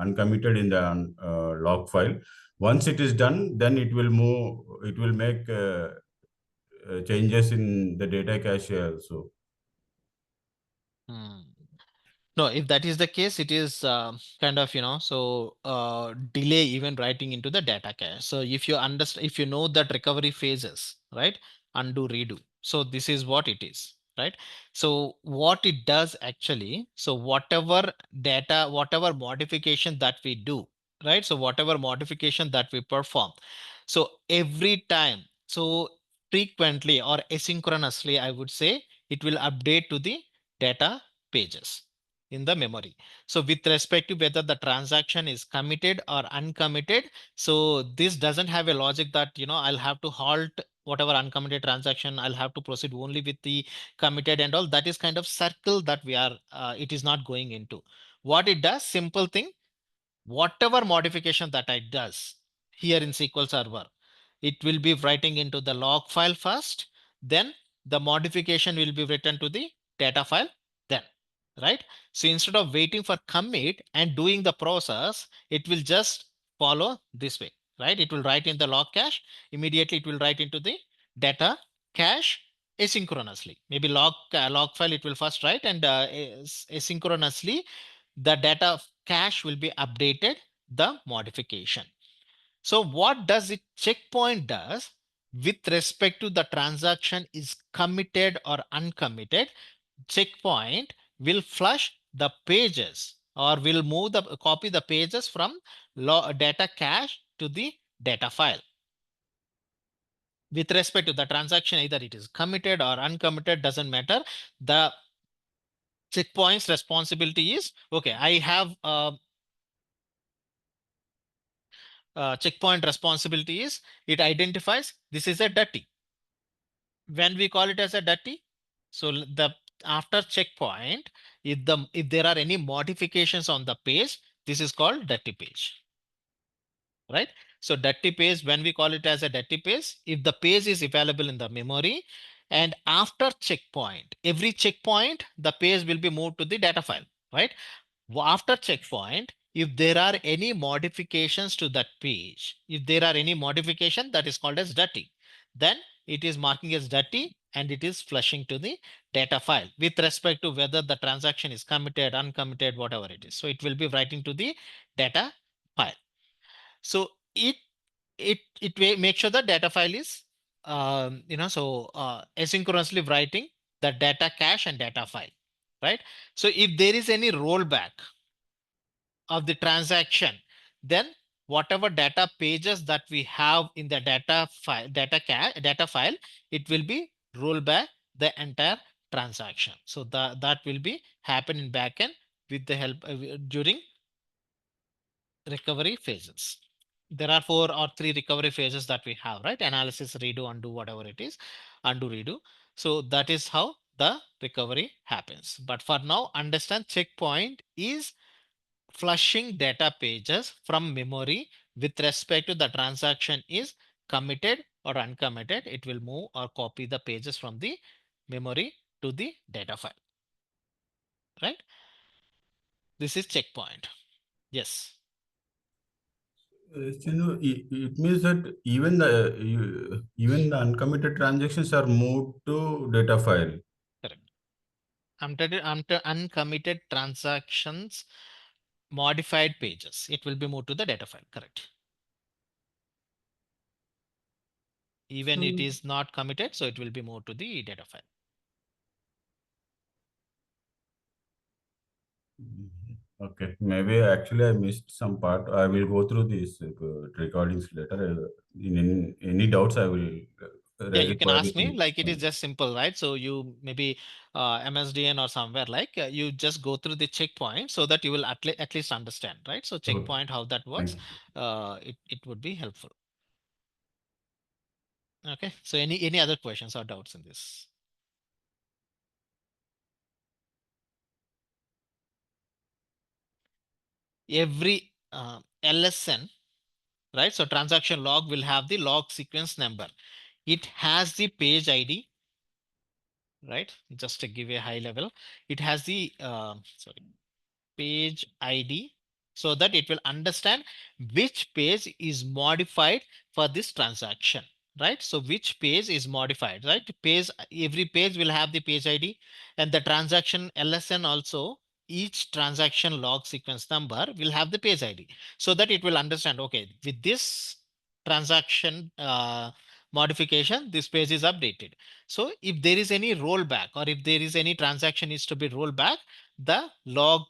uncommitted in the log file. Once it is done, then it will move. It will make changes in the data cache also. No, No, if that is the case, it is kind of, delay even writing into the data cache. So if you understand, if you know that recovery phases, right? Undo, redo. So this is what it is, right? So what it does actually, so whatever data, whatever modification that we do, right? So whatever modification that we perform. So every time, so frequently or asynchronously, I would say it will update to the data pages in the memory. So with respect to whether the transaction is committed or uncommitted, so this doesn't have a logic that, I'll have to halt whatever uncommitted transaction, I'll have to proceed only with the committed and all. That is kind of circle that we are, it is not going into. What it does, simple thing, whatever modification that it does here in SQL Server, it will be writing into the log file first, then the modification will be written to the data file then, right? So instead of waiting for commit and doing the process, it will just follow this way, right? It will write in the log cache, immediately it will write into the data cache asynchronously. Maybe log file it will first write, and asynchronously the data cache will be updated the modification. So what does it checkpoint does with respect to the transaction is committed or uncommitted, checkpoint will flush the pages or will move the copy the pages from data cache to the data file. With respect to the transaction, either it is committed or uncommitted, doesn't matter. The checkpoint's responsibility is, okay, I have checkpoint responsibility is it identifies this is a dirty. When we call it as a dirty, so the after checkpoint, if there are any modifications on the page, this is called dirty page, right? So dirty page, when we call it as a dirty page, if the page is available in the memory, and after checkpoint, every checkpoint, the page will be moved to the data file, right? After checkpoint, if there are any modifications to that page, if there are any modification, that is called as dirty, then it is marking as dirty and it is flushing to the data file with respect to whether the transaction is committed, uncommitted, whatever it is. So it will be writing to the data file. So it will make sure the data file is asynchronously writing the data cache and data file, right? So if there is any rollback of the transaction, then whatever data pages that we have in the data file, it will be rolled back the entire transaction. So that will be happen in backend with the help during recovery phases. There are 4 or 3 recovery phases that we have, right? Analysis, redo, undo, whatever it is, undo, redo. So that is how the recovery happens. But for now, understand checkpoint is flushing data pages from memory with respect to the transaction is committed or uncommitted. It will move or copy the pages from the memory to the data file, right? This is checkpoint. Yes. It means that even the uncommitted transactions are moved to data file. Correct. Uncommitted transactions, modified pages, it will be moved to the data file. Correct. Even it is not committed, so it will be moved to the data file. Okay, maybe actually I missed some part. I will go through these recordings later. In any doubts, I will Yeah, raise you a can ask me, query. like it is just simple, right? So you maybe MSDN or somewhere like you just go through the checkpoint so that you will at least understand, right? So Okay, checkpoint, how that thank works, you. it would be helpful. Okay, so any other questions or doubts in this? Every LSN, right? So transaction log will have the log sequence number. It has the page ID, right? Just to give a high level, it has the page ID so that it will understand which page is modified for this transaction, right? So which page is modified, right? Every page will have the page ID, and the transaction LSN also each transaction log sequence number will have the page ID, so that it will understand, okay, with this transaction modification, this page is updated. So if there is any rollback or if there is any transaction needs to be rolled back, the log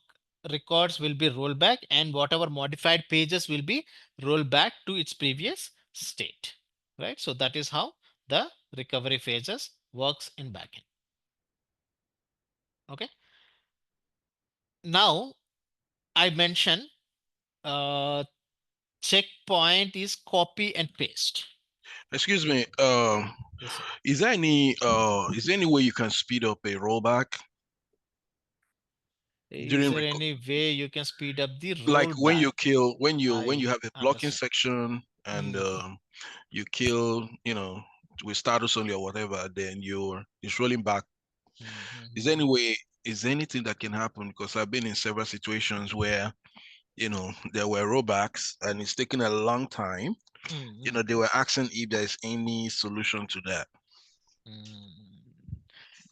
records will be rolled back and whatever modified pages will be rolled back to its previous state, right? So that is how the recovery phases works in backend. Okay. Now I mentioned checkpoint is copy and paste. Excuse me. Yes, sir. Is there any way you can speed up a rollback Is during there any way you can speed up the like when rollback? you kill when you I have a blocking understand. section and you kill, with status only or whatever, then it's rolling back. Is there any way? Is there anything that can happen? Because I've been in several situations where there were rollbacks and it's taken a long time. They were asking if there's any solution to that.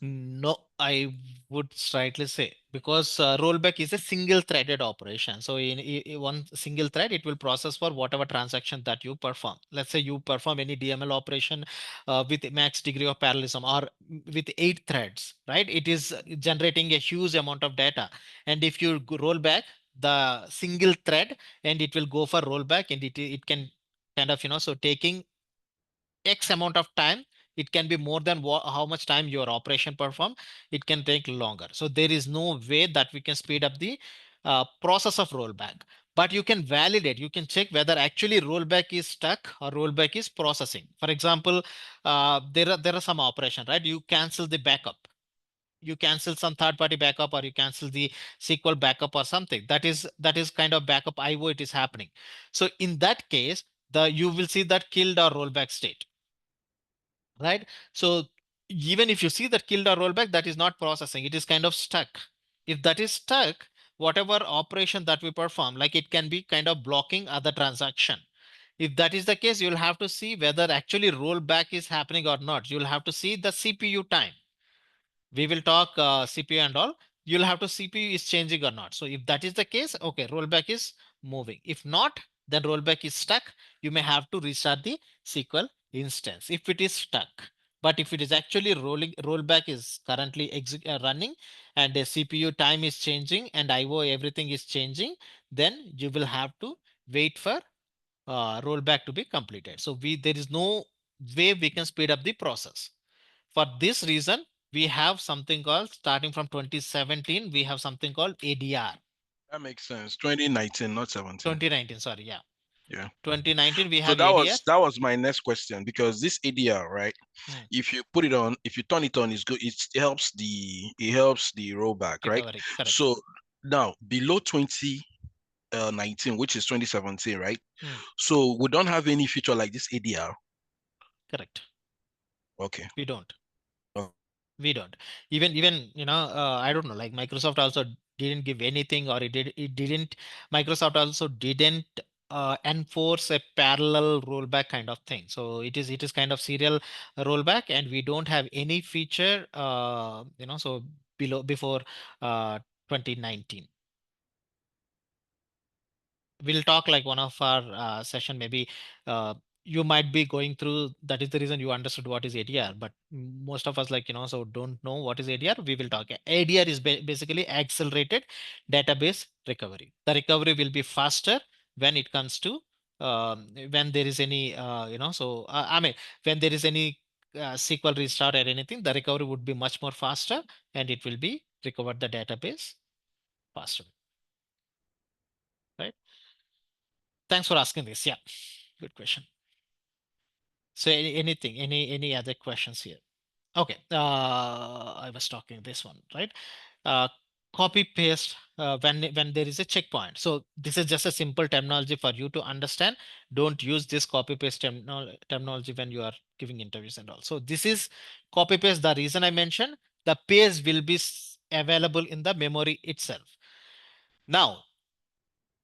No, I would slightly say because rollback is a single threaded operation. So in one single thread, it will process for whatever transaction that you perform. Let's say you perform any DML operation with max degree of parallelism or with 8 threads, right? It is generating a huge amount of data. And if you roll back the single thread and it will go for rollback and it can kind of, so taking X amount of time, it can be more than how much time your operation perform. It can take longer. So there is no way that we can speed up the process of rollback. But you can validate, you can check whether actually rollback is stuck or rollback is processing. For example, there are some operation, right? You cancel the backup. You cancel some third-party backup or you cancel the SQL backup or something. That is kind of backup IO it is happening. So in that case, you will see that killed or rollback state, right? So even if you see that killed or rollback, that is not processing. It is kind of stuck. If that is stuck, whatever operation that we perform, like it can be kind of blocking other transaction. If that is the case, you'll have to see whether actually rollback is happening or not. You'll have to see the CPU time. We will talk CPU and all. You'll have to CPU is changing or not. So if that is the case, okay, rollback is moving. If not, then rollback is stuck. You may have to restart the SQL instance if it is stuck. But if it is actually rollback is currently running and the CPU time is changing and IO everything is changing, then you will have to wait for rollback to be completed. So there is no way we can speed up the process. For this reason, we have something called, starting from 2017, we have something called ADR. That makes sense. 2019, not 17. 2019, sorry, yeah. Yeah. 2019, we So have that ADR. was my next question, because this ADR, right? If you put it on, if you turn it on, it's good. It helps the rollback, right? Recovery, correct. So now below 2019, which is 2017, right? So we don't have any feature like this ADR. Correct. Okay. We don't. Oh. We don't. Even I don't know, like Microsoft also didn't give anything, or it didn't. Microsoft also didn't enforce a parallel rollback kind of thing. So it is kind of serial rollback, and we don't have any feature so before 2019. We'll talk like one of our session, maybe you might be going through. That is the reason you understood what is ADR, but most of us, like, so don't know what is ADR. We will talk. ADR is basically accelerated database recovery. The recovery will be faster when it comes to when there is any I mean, when there is any SQL restart or anything, the recovery would be much more faster and it will be recovered the database faster, right? Thanks for asking this. Yeah, good question. So any other questions here? Okay, I was talking this one, right? Copy paste when there is a checkpoint. So this is just a simple terminology for you to understand. Don't use this copy paste terminology when you are giving interviews and all. So this is copy paste. The reason I mentioned, the page will be available in the memory itself. Now,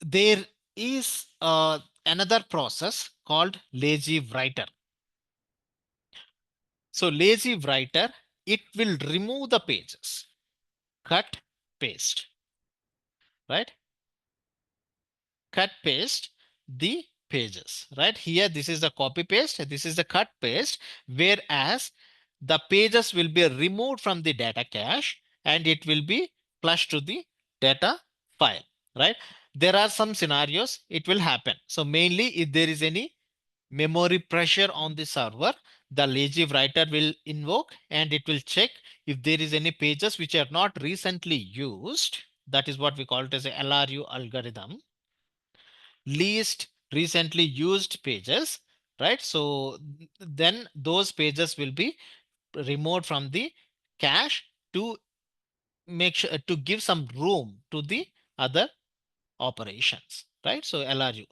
there is another process called lazy writer. So lazy writer, it will remove the pages, cut, paste. right? Cut paste the pages, right? Here, this is the copy paste, this is the cut paste, whereas the pages will be removed from the data cache and it will be flushed to the data file, right? There are some scenarios it will happen. So mainly if there is any memory pressure on the server, the lazy writer will invoke and it will check if there is any pages which are not recently used. That is what we call it as a LRU algorithm, least recently used pages, right? So then those pages will be removed from the cache to make sure to give some room to the other operations, right? So LRU,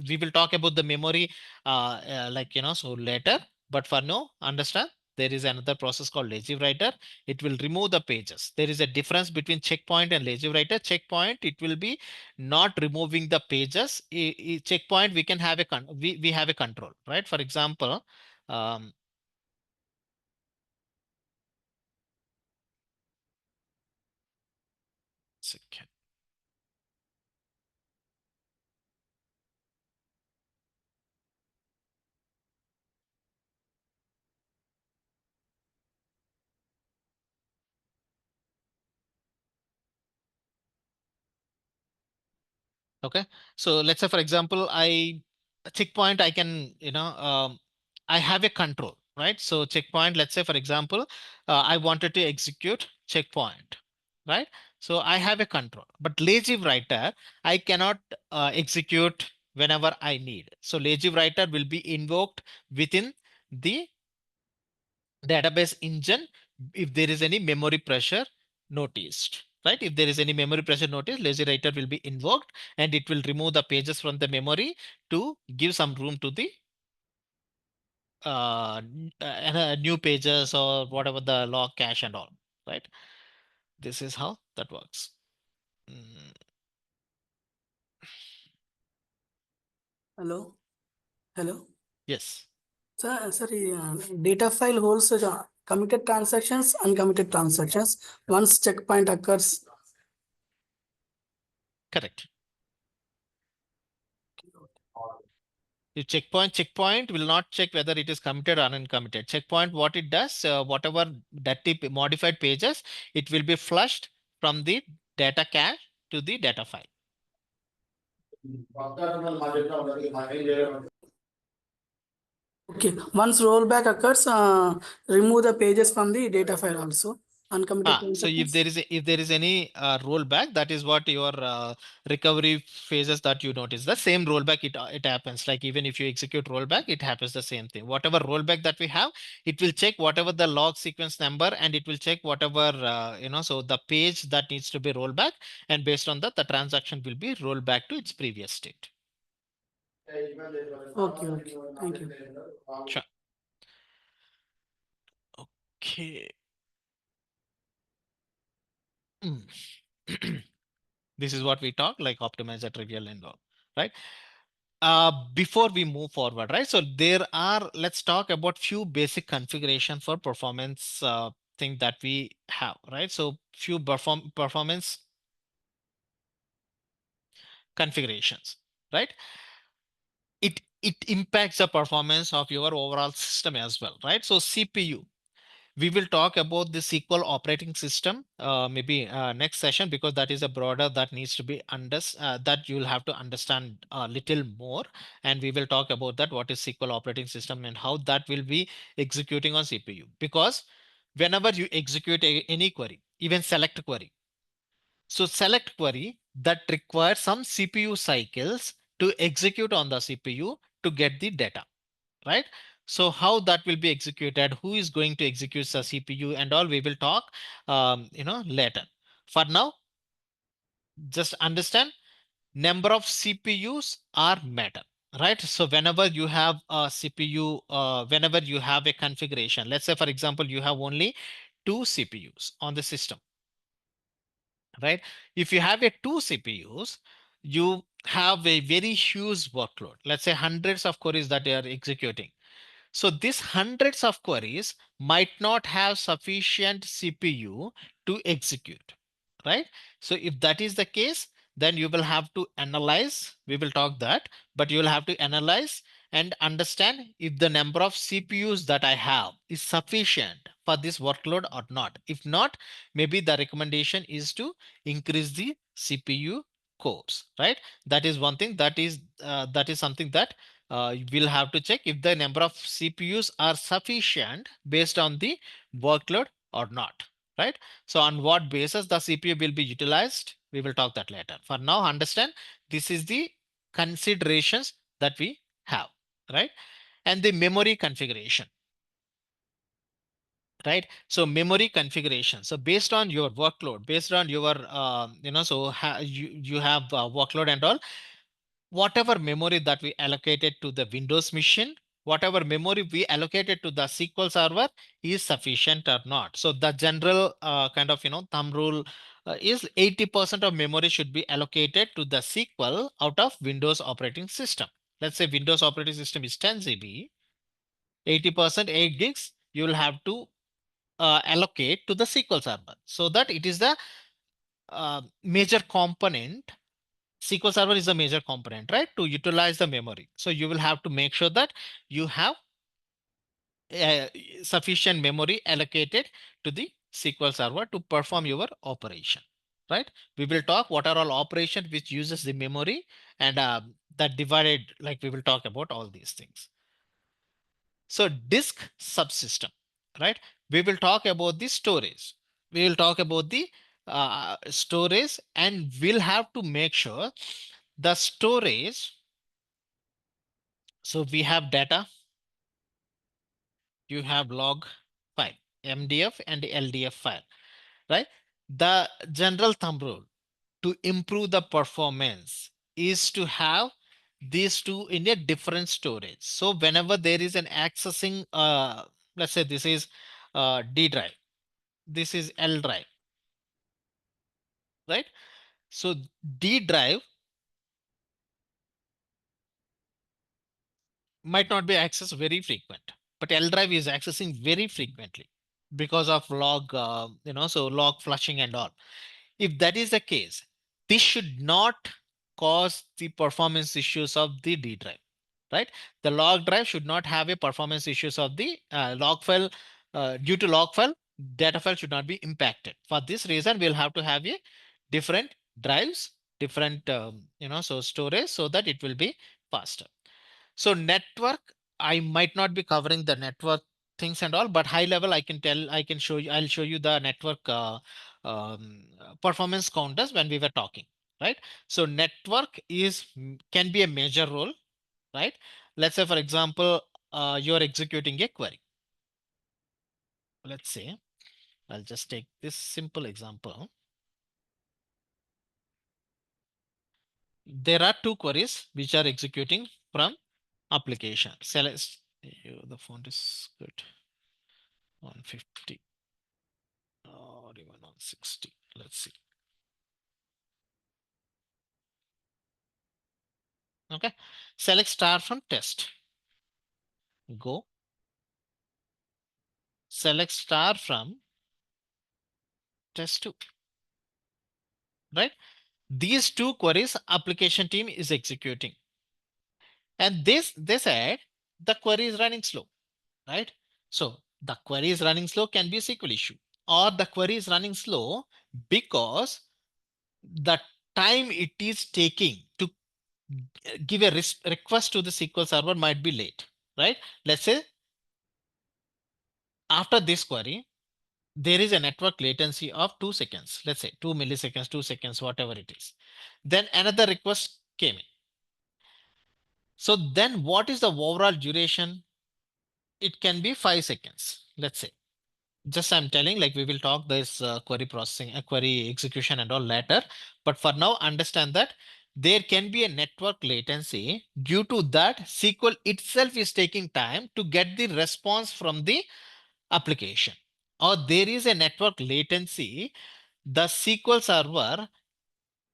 we will talk about the memory, so later, but for now, understand there is another process called lazy writer. It will remove the pages. There is a difference between checkpoint and lazy writer. Checkpoint, it will be not removing the pages. Checkpoint, we can have we have a control, right? For example, um, second. Okay, so let's say for example, checkpoint, I can, I have a control, right? So checkpoint, let's say for example, I wanted to execute checkpoint, right? So I have a control, but lazy writer, I cannot execute whenever I need. So lazy writer will be invoked within the database engine if there is any memory pressure noticed, right? If there is any memory pressure noticed, lazy writer will be invoked and it will remove the pages from the memory to give some room to the new pages or whatever the log cache and all, right? This is how that works. Mm, Hello. Hello. yes, Sorry, data file holds committed transactions, uncommitted transactions. Once checkpoint occurs, correct. If checkpoint will not check whether it is committed or uncommitted. Checkpoint, what it does, whatever that modified pages, it will be flushed from the data cache to the data file. okay. Once rollback occurs, remove the pages from the data file also. Uncommitted So if transactions. there is any rollback, that is what your recovery phases that you notice. The same rollback it happens. Like even if you execute rollback, it happens the same thing. Whatever rollback that we have, it will check whatever the log sequence number, and it will check whatever so the page that needs to be rolled back, and based on that, the transaction will be rolled back to its previous state. Okay. Okay. Thank you. Sure. Okay. Mm. This is what we talk, like optimizer, trivial, and all, right? Before we move forward, right? So there are, let's talk about few basic configuration for performance thing that we have, right? So few performance configurations, right? It impacts the performance of your overall system as well, right? So CPU, we will talk about the SQL operating system maybe next session, because that is a broader that needs to be that you'll have to understand a little more, and we will talk about that, what is SQL operating system and how that will be executing on CPU. Because whenever you execute any query, even select query, so select query that requires some CPU cycles to execute on the CPU to get the data, right? So how that will be executed, who is going to execute the CPU and all, we will talk, later. For now, just understand number of CPUs are matter, right? So whenever you have a CPU, whenever you have a configuration, let's say for example, you have only 2 CPUs on the system, right? If you have a 2 CPUs, you have a very huge workload. Let's say hundreds of queries that they are executing. So these hundreds of queries might not have sufficient CPU to execute, right? So if that is the case, then you will have to analyze. We will talk that, but you will have to analyze and understand if the number of CPUs that I have is sufficient for this workload or not. If not, maybe the recommendation is to increase the CPU cores, right? That is one thing. That is something that we'll have to check if the number of CPUs are sufficient based on the workload or not, right? So on what basis the CPU will be utilized, we will talk that later. For now, understand this is the considerations that we have, right? And the memory configuration, right? So memory configuration. So based on your workload, based on your, you have workload and all, whatever memory that we allocated to the Windows machine, whatever memory we allocated to the SQL server is sufficient or not. So the general kind of, thumb rule is 80% of memory should be allocated to the SQL out of Windows operating system. Let's say Windows operating system is 10 GB, 80%, 8 gigs, you will have to allocate to the SQL server so that it is the major component. SQL Server is a major component, right? To utilize the memory. So you will have to make sure that you have uh, sufficient memory allocated to the SQL Server to perform your operation, right? We will talk what are all operations which uses the memory and that divided, like we will talk about all these things. So disk subsystem, right? We will talk about the storage. We will talk about the storage, and we'll have to make sure the storage. So we have data, you have log file, MDF and LDF file, right? The general thumb rule to improve the performance is to have these two in a different storage. So whenever there is an accessing, let's say this is D drive, this is L drive, right? So D drive might not be accessed very frequent, but L drive is accessing very frequently because of log, so log flushing and all. If that is the case, this should not cause the performance issues of the D drive, right? The log drive should not have a performance issues of the log file. Due to log file, data file should not be impacted. For this reason, we'll have to have a different drives, different, so storage so that it will be faster. So network, I might not be covering the network things and all, but high level, I can show you, I'll show you the network performance counters when we were talking, right? So network can be a major role, right? Let's say, for example, you're executing a query. Let's say, I'll just take this simple example. There are two queries which are executing from application. Select, the font is good. 150 or even 160. Let's see. Okay. Select star from test. Go. Select star from test 2. Right. These two queries application team is executing. And they said the query is running slow. Right. So the query is running slow can be a SQL issue, or the query is running slow because the time it is taking to give a request to the SQL server might be late, right? Let's say after this query, there is a network latency of 2 seconds, let's say 2 milliseconds, 2 seconds, whatever it is. Then another request came in. So then what is the overall duration? It can be 5 seconds, let's say. Just I'm telling, like we will talk this query processing, query execution and all later. But for now, understand that there can be a network latency due to that SQL itself is taking time to get the response from the application. Or there is a network latency, the SQL server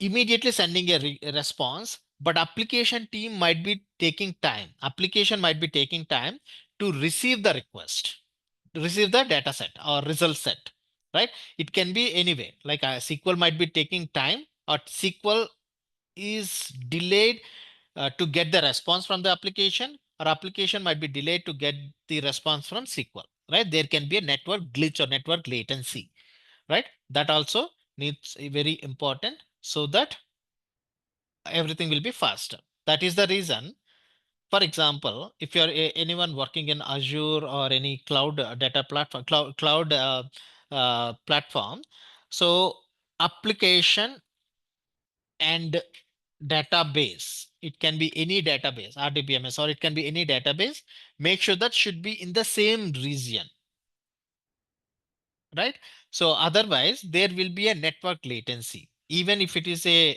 immediately sending a response, but application team might be taking time. Application might be taking time to receive the request, receive the data set or result set, right? It can be anyway, like a SQL might be taking time, or SQL is delayed to get the response from the application, or application might be delayed to get the response from SQL, right? There can be a network glitch or network latency, right? That also needs a very important, so that everything will be faster. That is the reason. For example, if you're anyone working in Azure or any cloud data platform, cloud platform, so application and database, it can be any database, RDBMS, or it can be any database. Make sure that should be in the same region, right? So otherwise, there will be a network latency, even if it is a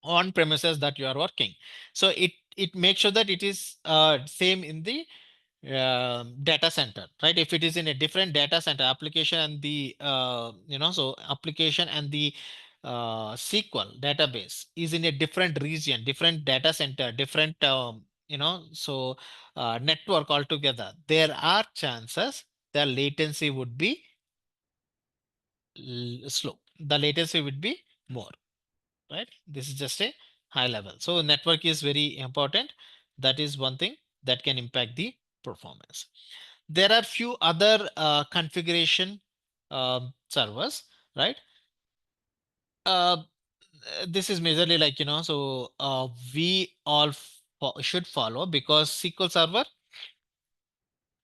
on premises that you are working. So it makes sure that it is same in the data center, right? If it is in a different data center, application and the so application and the SQL database is in a different region, different data center, different network altogether, there are chances the latency would be slow, the latency would be more, right? This is just a high level. So network is very important. That is one thing that can impact the performance. There are few other configuration servers, right? Uh, this is majorly like, we all should follow, because SQL Server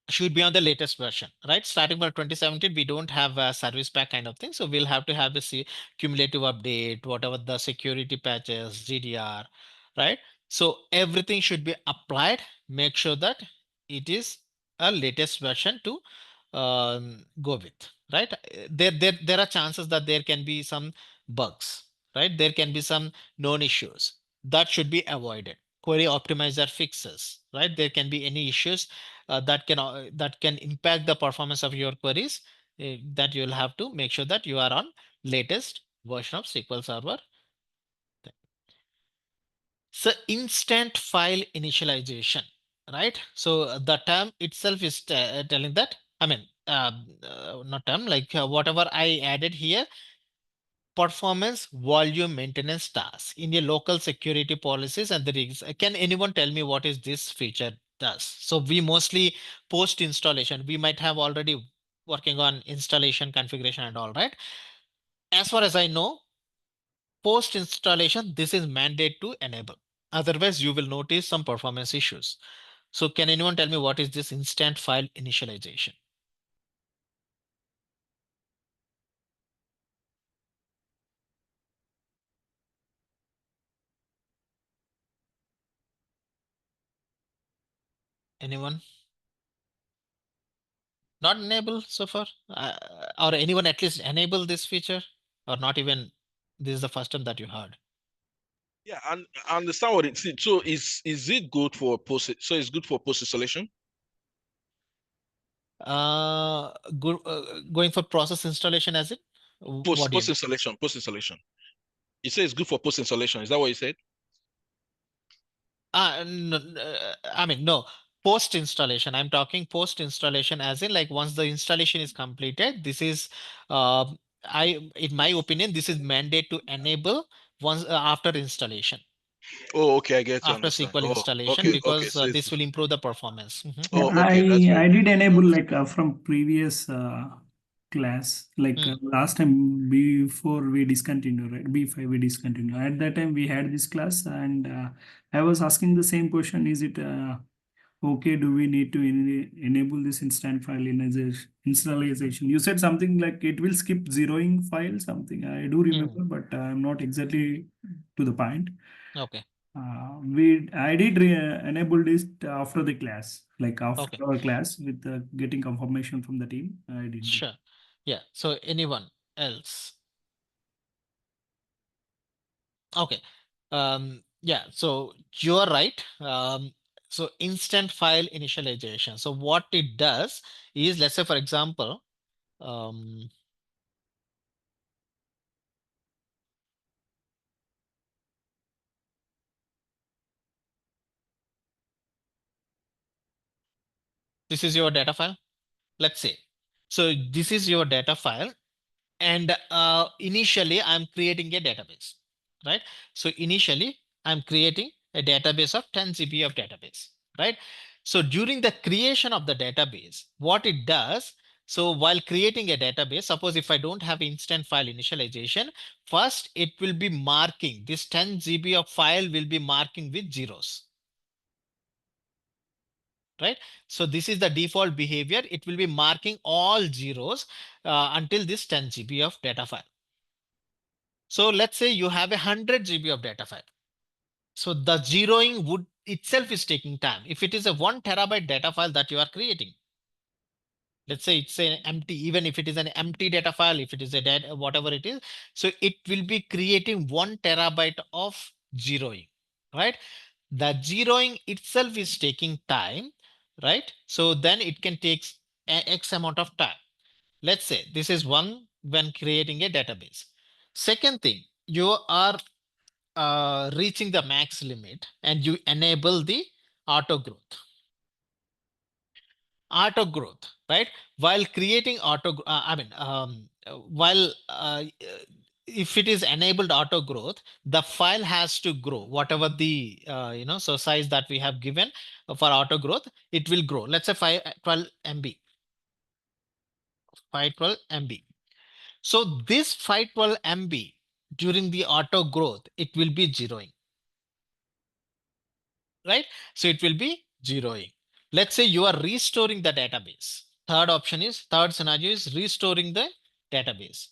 should be on the latest version, right? Starting from 2017, we don't have a service pack kind of thing. So we'll have to have a cumulative update, whatever the security patches, GDR, right? So everything should be applied. Make sure that it is a latest version to go with, right? There are chances that there can be some bugs, right? There can be some known issues that should be avoided. Query optimizer fixes, right? There can be any issues that can impact the performance of your queries, that you'll have to make sure that you are on latest version of SQL Server. So instant file initialization, right? So the term itself is telling that, I mean, not term, like whatever I added here, performance volume maintenance tasks in your local security policies and the rigs. Can anyone tell me what is this feature does? So we mostly post installation, we might have already working on installation configuration and all, right? As far as I know, post installation, this is mandate to enable. Otherwise, you will notice some performance issues. So can anyone tell me what is this instant file initialization? Anyone? Not enable so far? Or anyone at least enable this feature? Or not even, this is the first time that you heard? Yeah, and I understand what it's. So is it good for post? So it's good for post installation. Going for process installation as it? What do you Post mean? installation. Post installation. You say it's good for post installation. Is that what you said? No, I mean, no. Post installation. I'm talking post installation as in, like, once the installation is completed, this is, in my opinion, this is mandate to enable once after installation, Oh, okay, I get to after understand. SQL Oh, installation, okay, okay. because So it's this will improve the performance. Yeah, oh, okay. That's I very I good. did enable like from previous class, like Mm, last time before we discontinued, right? B5 we discontinued. At that time we had this class, and I was asking the same question: is it okay? Do we need to enable this instant file installation? You said something like it will skip zeroing file, something I do remember, but I'm not exactly to the point. okay, I did enable this after the class, like after okay, our class with getting confirmation from the team. I did this. sure. Yeah. So anyone else? Okay. Yeah, so you're right. So instant file initialization. So what it does is, let's say, for example, um, this is your data file, let's say. So this is your data file. And initially I'm creating a database, right? So initially I'm creating a database of 10 GB of database, right? So during the creation of the database, what it does, so while creating a database, suppose if I don't have instant file initialization, first it will be marking this 10 GB of file will be marking with zeros, right? So this is the default behavior. It will be marking all zeros until this 10 GB of data file. So let's say you have 100 GB of data file. So the zeroing would itself is taking time. If it is a 1 terabyte data file that you are creating, let's say it's an empty, even if it is an empty data file, if it is a data, whatever it is, so it will be creating 1 terabyte of zeroing, right? The zeroing itself is taking time, right? So then it can take X amount of time. Let's say this is one when creating a database. Second thing, you are reaching the max limit and you enable the auto growth. Auto growth, right? While creating while if it is enabled auto growth, the file has to grow whatever the so size that we have given for auto growth, it will grow. Let's say 512 MB, 512 MB. So this 512 MB during the auto growth, it will be zeroing, right? So it will be zeroing. Let's say you are restoring the database. Third scenario is restoring the database.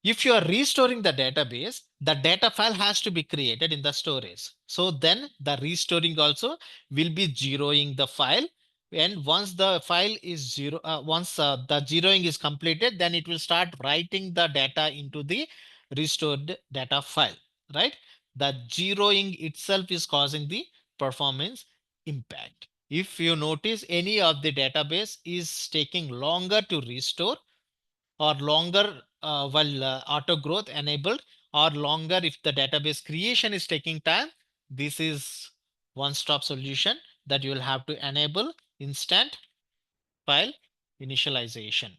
If you are restoring the database, the data file has to be created in the storage. So then the restoring also will be zeroing the file. And once the file is zero, once the zeroing is completed, then it will start writing the data into the restored data file, right? The zeroing itself is causing the performance impact. If you notice any of the database is taking longer to restore or longer while auto growth enabled, or longer if the database creation is taking time, this is one-stop solution that you will have to enable instant file initialization.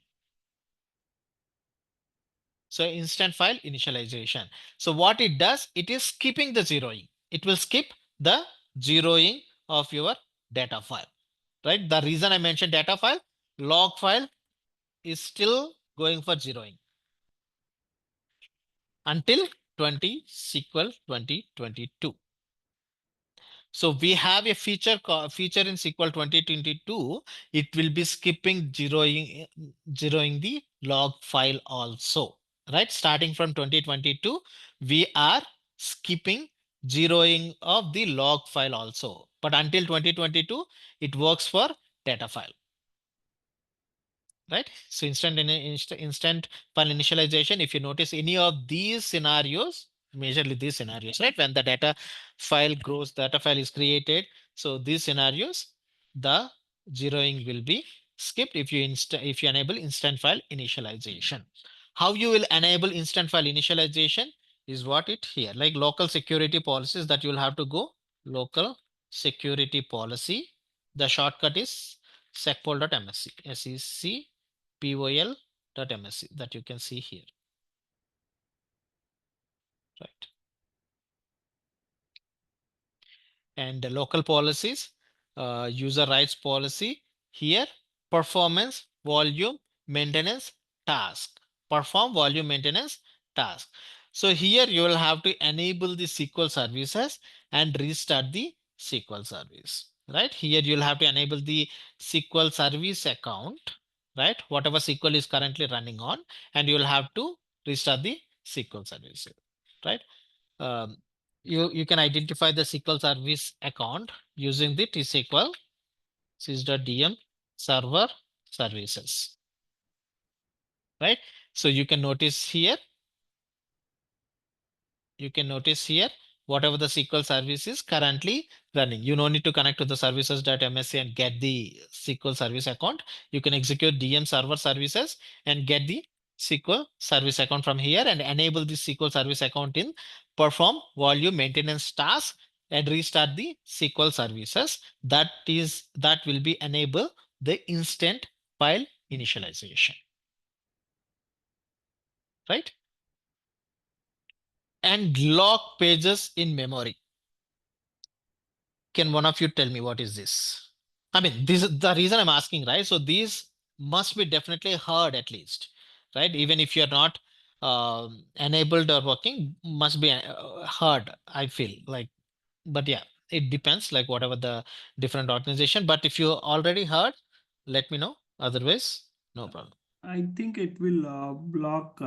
So instant file initialization. So what it does, it is skipping the zeroing. It will skip the zeroing of your data file, right? The reason I mentioned data file, log file is still going for zeroing until 20 SQL 2022. So we have a feature in SQL 2022. It will be skipping zeroing the log file also, right? Starting from 2022, we are skipping zeroing of the log file also. But until 2022, it works for data file, right? So instant file initialization, if you notice any of these scenarios, majorly these scenarios, right? When the data file grows, data file is created. So these scenarios, the zeroing will be skipped if you enable instant file initialization. How you will enable instant file initialization is what it here, like local security policies that you will have to go local security policy. The shortcut is secpol.msc, secpol.msc that you can see here, right? And the local policies, user rights policy here, performance, volume, maintenance, task, perform, volume, maintenance, task. So here you will have to enable the SQL services and restart the SQL service, right? Here you'll have to enable the SQL service account, right? Whatever SQL is currently running on, and you'll have to restart the SQL service, right? Um, you can identify the SQL service account using the tsql sys.dm server services, right? So you can notice here, whatever the SQL service is currently running. You no need to connect to the services.msc and get the SQL service account. You can execute DM server services and get the SQL service account from here and enable the SQL service account in perform volume maintenance task and restart the SQL services. That will be enable the instant file initialization, right? And lock pages in memory. Can one of you tell me what is this? I mean, this is the reason I'm asking, right? So these must be definitely heard at least, right? Even if you're not enabled or working, must be heard, I feel like. But yeah, it depends, like whatever the different organization. But if you already heard, let me know. Otherwise, no problem. I think it will block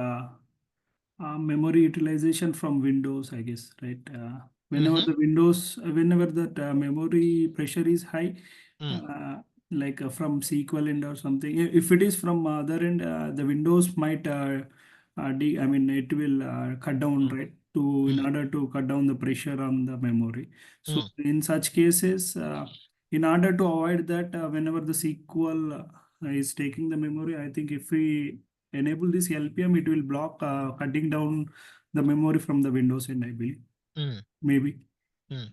memory utilization from Windows, I guess, right? Whenever Mm-hmm. the Windows, whenever that memory pressure is high, Mm, like from SQL end or something, if it is from other end, the Windows might, I mean, it will cut down, mm, right? To in mm, order to cut down the pressure on the memory. So mm, in such cases, in order to avoid that, whenever the SQL is taking the memory, I think if we enable this LPM, it will block cutting down the memory from the Windows end, I believe. mm, Maybe. mm.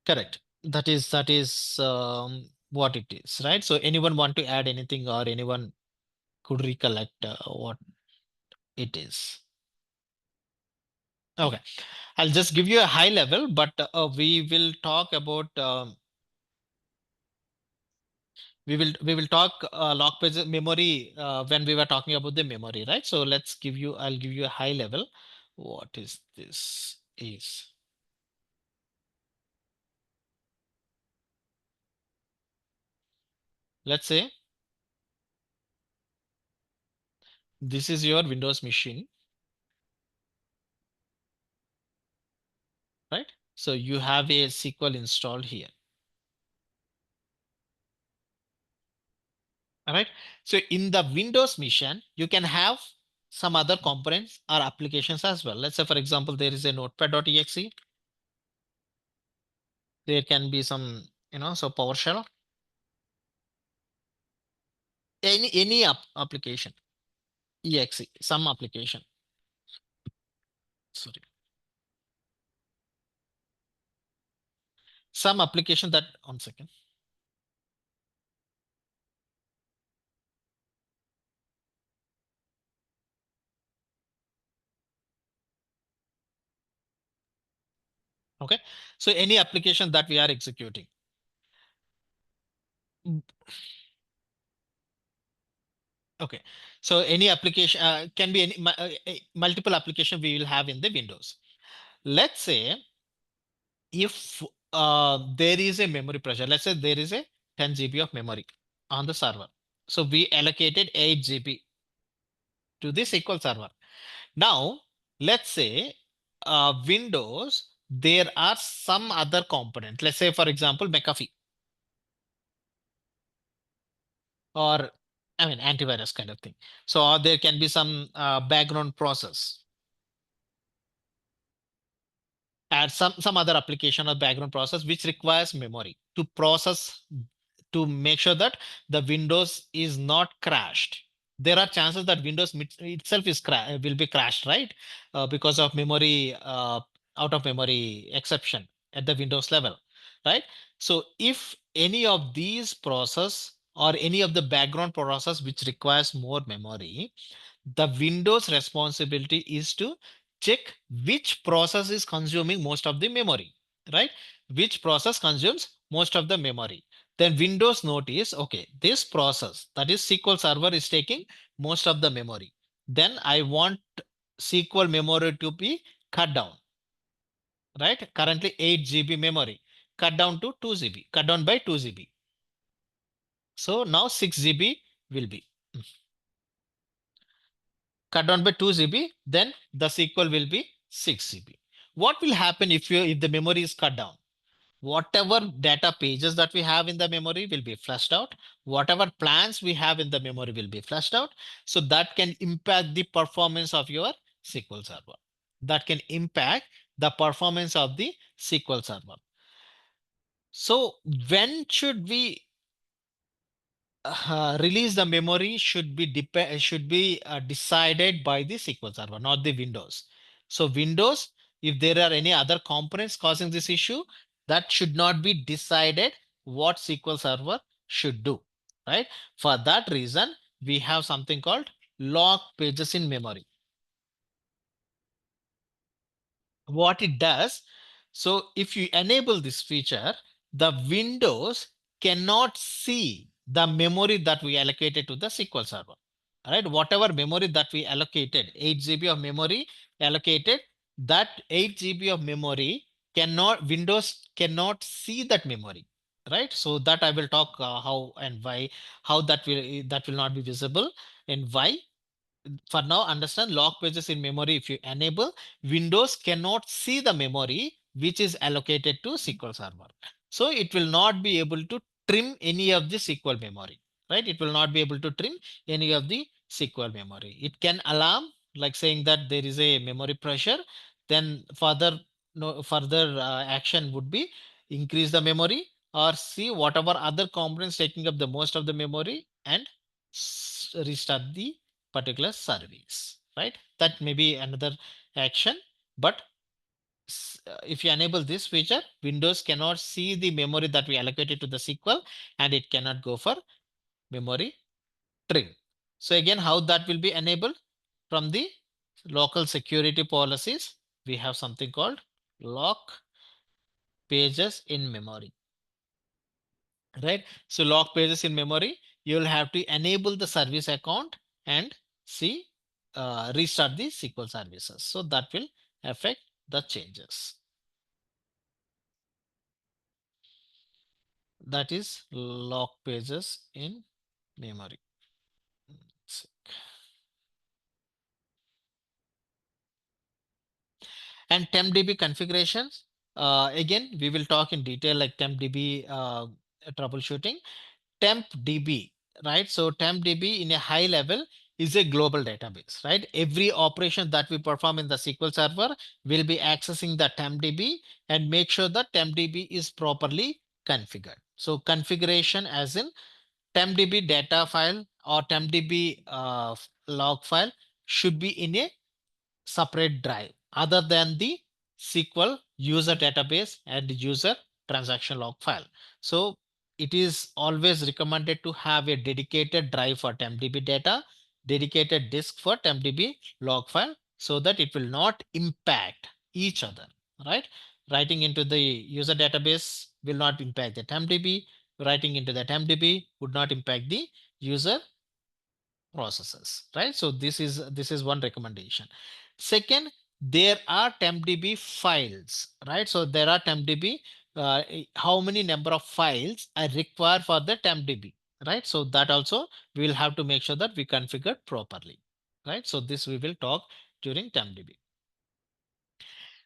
Correct. That is what it is, right? So anyone want to add anything, or anyone could recollect what it is? Okay, I'll just give you a high level, but we will talk about we will talk lock page memory when we were talking about the memory, right? So I'll give you a high level. What is this is? Let's say this is your Windows machine, right? So you have a SQL installed here. All right. So in the Windows machine, you can have some other components or applications as well. Let's say, for example, there is a notepad.exe. There can be some, so PowerShell, any application, exe, some application. Sorry. Some application that, 1 second. Okay. So any application that we are executing. Okay. So any application can be multiple application we will have in the Windows. Let's say if there is a memory pressure, let's say there is a 10 GB of memory on the server. So we allocated 8 GB to the SQL server. Now, let's say Windows, there are some other component. Let's say, for example, McAfee, or I mean antivirus kind of thing. So there can be some background process, add some other application or background process which requires memory to process, to make sure that the Windows is not crashed. There are chances that Windows itself will be crashed, right? Because of memory out of memory exception at the Windows level, right? So if any of these process or any of the background process which requires more memory, the Windows responsibility is to check which process is consuming most of the memory, right? Which process consumes most of the memory. Then Windows notice, okay, this process, that is SQL Server, is taking most of the memory. Then I want SQL memory to be cut down, right? Currently 8 GB memory, cut down to 2 GB, cut down by 2 GB. So now 6 GB will be cut down by 2 GB, then the SQL will be 6 GB. What will happen if the memory is cut down? Whatever data pages that we have in the memory will be flushed out. Whatever plans we have in the memory will be flushed out. So that can impact the performance of your SQL server. That can impact the performance of the SQL server. So when should we release the memory should be decided by the SQL Server, not the Windows. So Windows, if there are any other components causing this issue, that should not be decided what SQL Server should do, right? For that reason, we have something called lock pages in memory. What it does, so if you enable this feature, the Windows cannot see the memory that we allocated to the SQL Server. Right, whatever memory that we allocated, 8 GB of memory allocated, that 8 GB of memory cannot, Windows cannot see that memory. Right, so that I will talk how and why, how that will not be visible and why. For now, understand lock pages in memory. If you enable, Windows cannot see the memory which is allocated to SQL Server. So it will not be able to trim any of the SQL memory, right? It will not be able to trim any of the SQL memory. It can alarm, like saying that there is a memory pressure. Then further, no, further action would be increase the memory or see whatever other components taking up the most of the memory and restart the particular service, right? That may be another action, but if you enable this feature, Windows cannot see the memory that we allocated to the SQL and it cannot go for memory trim. So again, how that will be enabled? From the local security policies, we have something called lock pages in memory. Right, so lock pages in memory, you will have to enable the service account and see restart the SQL services, so that will affect the changes. That is lock pages in memory. And Tempdb configurations, again we will talk in detail like Tempdb troubleshooting. Tempdb, right? So Tempdb in a high level is a global database, right? Every operation that we perform in the SQL Server will be accessing the Tempdb and make sure that Tempdb is properly configured. So configuration as in Tempdb data file or Tempdb log file should be in a separate drive other than the SQL user database and user transaction log file. So it is always recommended to have a dedicated drive for Tempdb data, dedicated disk for Tempdb log file, so that it will not impact each other, right? Writing into the user database will not impact the Tempdb. Writing into the Tempdb would not impact the user processes, right? So this is one recommendation. Second, there are Tempdb files, right? So there are Tempdb, how many number of files are required for the Tempdb, right? So that also we will have to make sure that we configure properly, right? So this we will talk during Tempdb.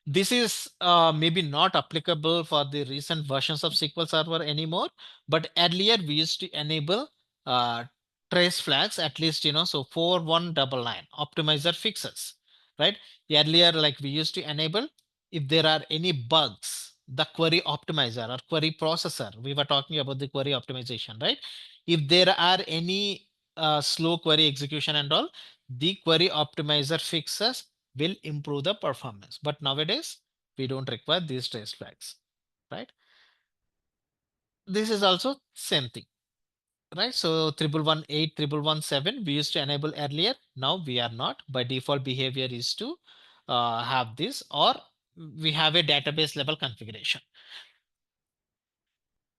This is maybe not applicable for the recent versions of SQL Server anymore, but earlier we used to enable uh, trace flags, at least, so 4199 optimizer fixes, right? Earlier, like we used to enable if there are any bugs, the query optimizer or query processor, we were talking about the query optimization, right? If there are any slow query execution and all, the query optimizer fixes will improve the performance. But nowadays, we don't require these trace flags, right? This is also same thing, right? So 1118, 1117, we used to enable earlier. Now we are not. By default behavior is to have this, or we have a database level configuration.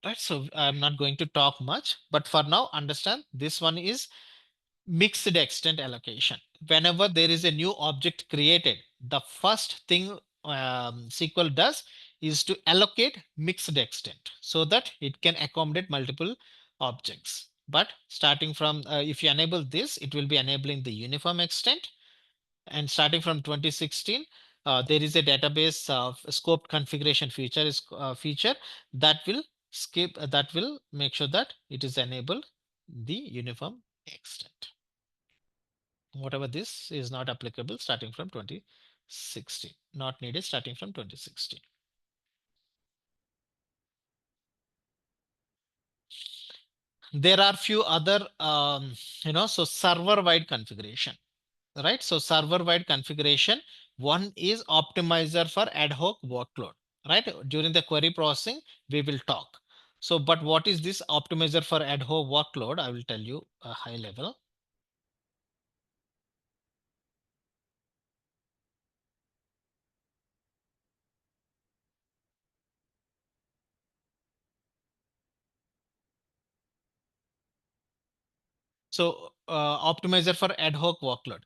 Right, so I'm not going to talk much, but for now, understand this one is mixed extent allocation. Whenever there is a new object created, the first thing SQL does is to allocate mixed extent so that it can accommodate multiple objects. But starting from, if you enable this, it will be enabling the uniform extent. And starting from 2016, there is a database scope configuration feature that will that will make sure that it is enabled the uniform extent. Whatever this is not applicable starting from 2016, not needed starting from 2016. There are few other, so server-wide configuration, right? So server-wide configuration, one is optimizer for ad hoc workload, right? During the query processing, we will talk. So, but what is this optimizer for ad hoc workload? I will tell you a high level. So optimizer for ad hoc workload.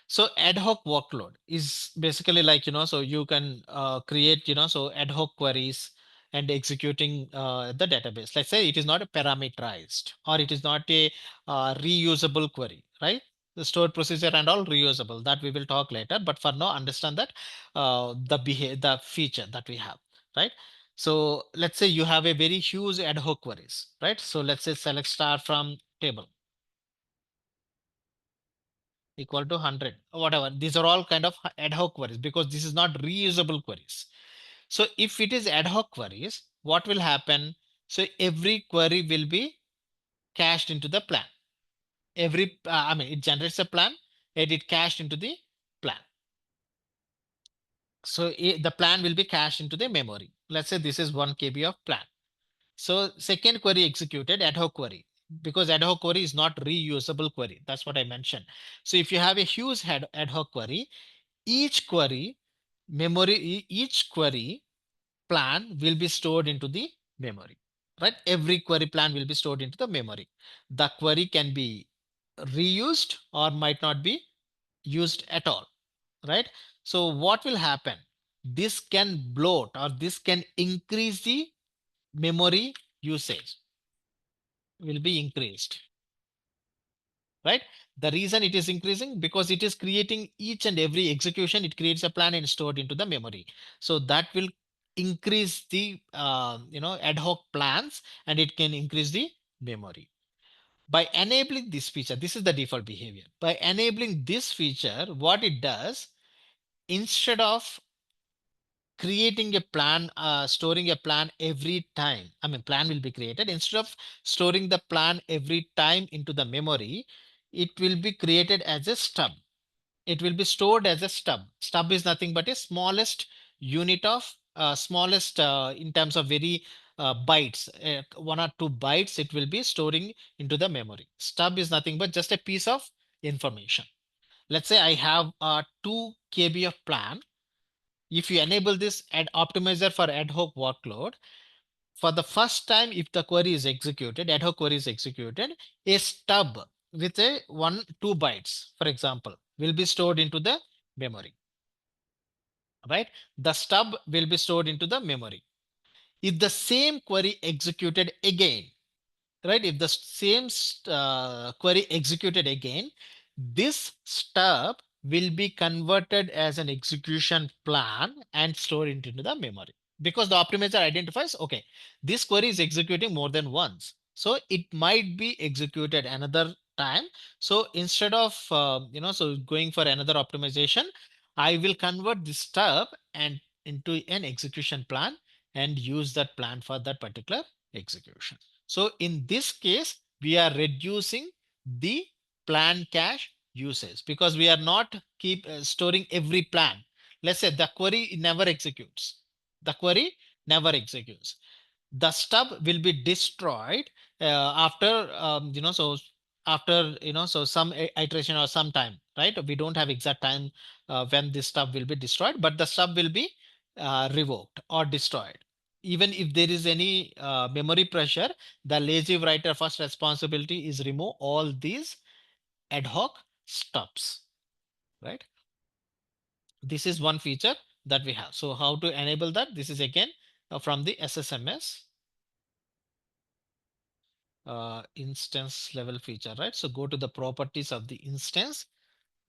So ad hoc workload is basically like, so you can create, so ad hoc queries and executing the database. Let's say it is not a parameterized or it is not a reusable query, right? The stored procedure and all reusable, that we will talk later. But for now, understand that the feature that we have, right? So let's say you have a very huge ad hoc queries, right? So let's say select star from table equal to 100, whatever. These are all kind of ad hoc queries because this is not reusable queries. So if it is ad hoc queries, what will happen? So every query will be cached into the plan. It generates a plan and it cached into the plan. So the plan will be cached into the memory. Let's say this is 1 KB of plan. So second query executed, ad hoc query, because ad hoc query is not reusable query. That's what I mentioned. So if you have a huge ad hoc query, each query each query plan will be stored into the memory, right? Every query plan will be stored into the memory. The query can be reused or might not be used at all, right? So what will happen? This can bloat or this can increase the memory usage, will be increased, right? The reason it is increasing because it is creating each and every execution. It creates a plan and stored into the memory. So that will increase the ad hoc plans and it can increase the memory. By enabling this feature, this is the default behavior. By enabling this feature, what it does, instead of creating a plan, storing a plan every time. Plan will be created. Instead of storing the plan every time into the memory, it will be created as a stub. It will be stored as a stub. Stub is nothing but a smallest unit of smallest in terms of very bytes, 1 or 2 bytes. It will be storing into the memory. Stub is nothing but just a piece of information. Let's say I have a 2 KB of plan. If you enable this optimizer for ad hoc workload, for the first time, if the query is executed, ad hoc query is executed, a stub with a 1 2 bytes, for example, will be stored into the memory, right? The stub will be stored into the memory. If the same query executed again, right? If the same query executed again, this stub will be converted as an execution plan and stored into the memory, because the optimizer identifies, okay, this query is executing more than once. So it might be executed another time. So instead of, so going for another optimization, I will convert this stub and into an execution plan and use that plan for that particular execution. So in this case, we are reducing the plan cache usage because we are not keep storing every plan. Let's say the query never executes. The query never executes. The stub will be destroyed after after so some iteration or some time, right? We don't have exact time when this stub will be destroyed, but the stub will be revoked or destroyed. Even if there is any memory pressure, the lazy writer first responsibility is remove all these ad hoc stubs, right? This is one feature that we have. So how to enable that? This is again from the SSMS instance level feature, right? So go to the properties of the instance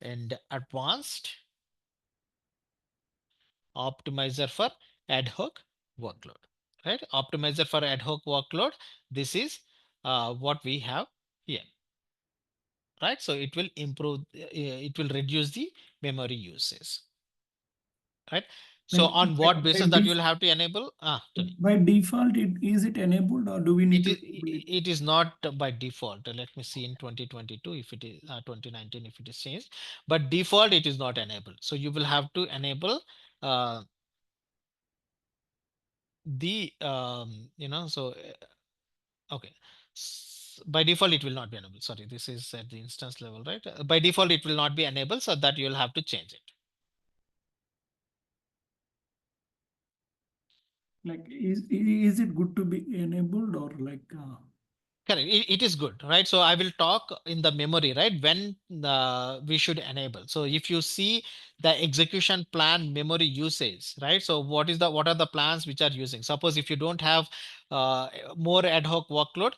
and advanced optimizer for ad hoc workload, right? Optimizer for ad hoc workload. This is what we have here, right? So it will improve, it will reduce the memory uses, right? So Like on what basis that you will have to enable? Tell me. by default, is it enabled or do we need to enable it? It is not by default. Let me see in 2022 if it is 2019 if it is changed, but default it is not enabled. So you will have to enable uh, the okay. By default it will not be enabled. Sorry, this is at the instance level, right? By default it will not be enabled, so that you'll have to change it. Like, is it good to be enabled or like? Correct. It is good, right? So I will talk in the memory, right? When we should enable. So if you see the execution plan memory usage, right? So what are the plans which are using? Suppose if you don't have more ad hoc workload,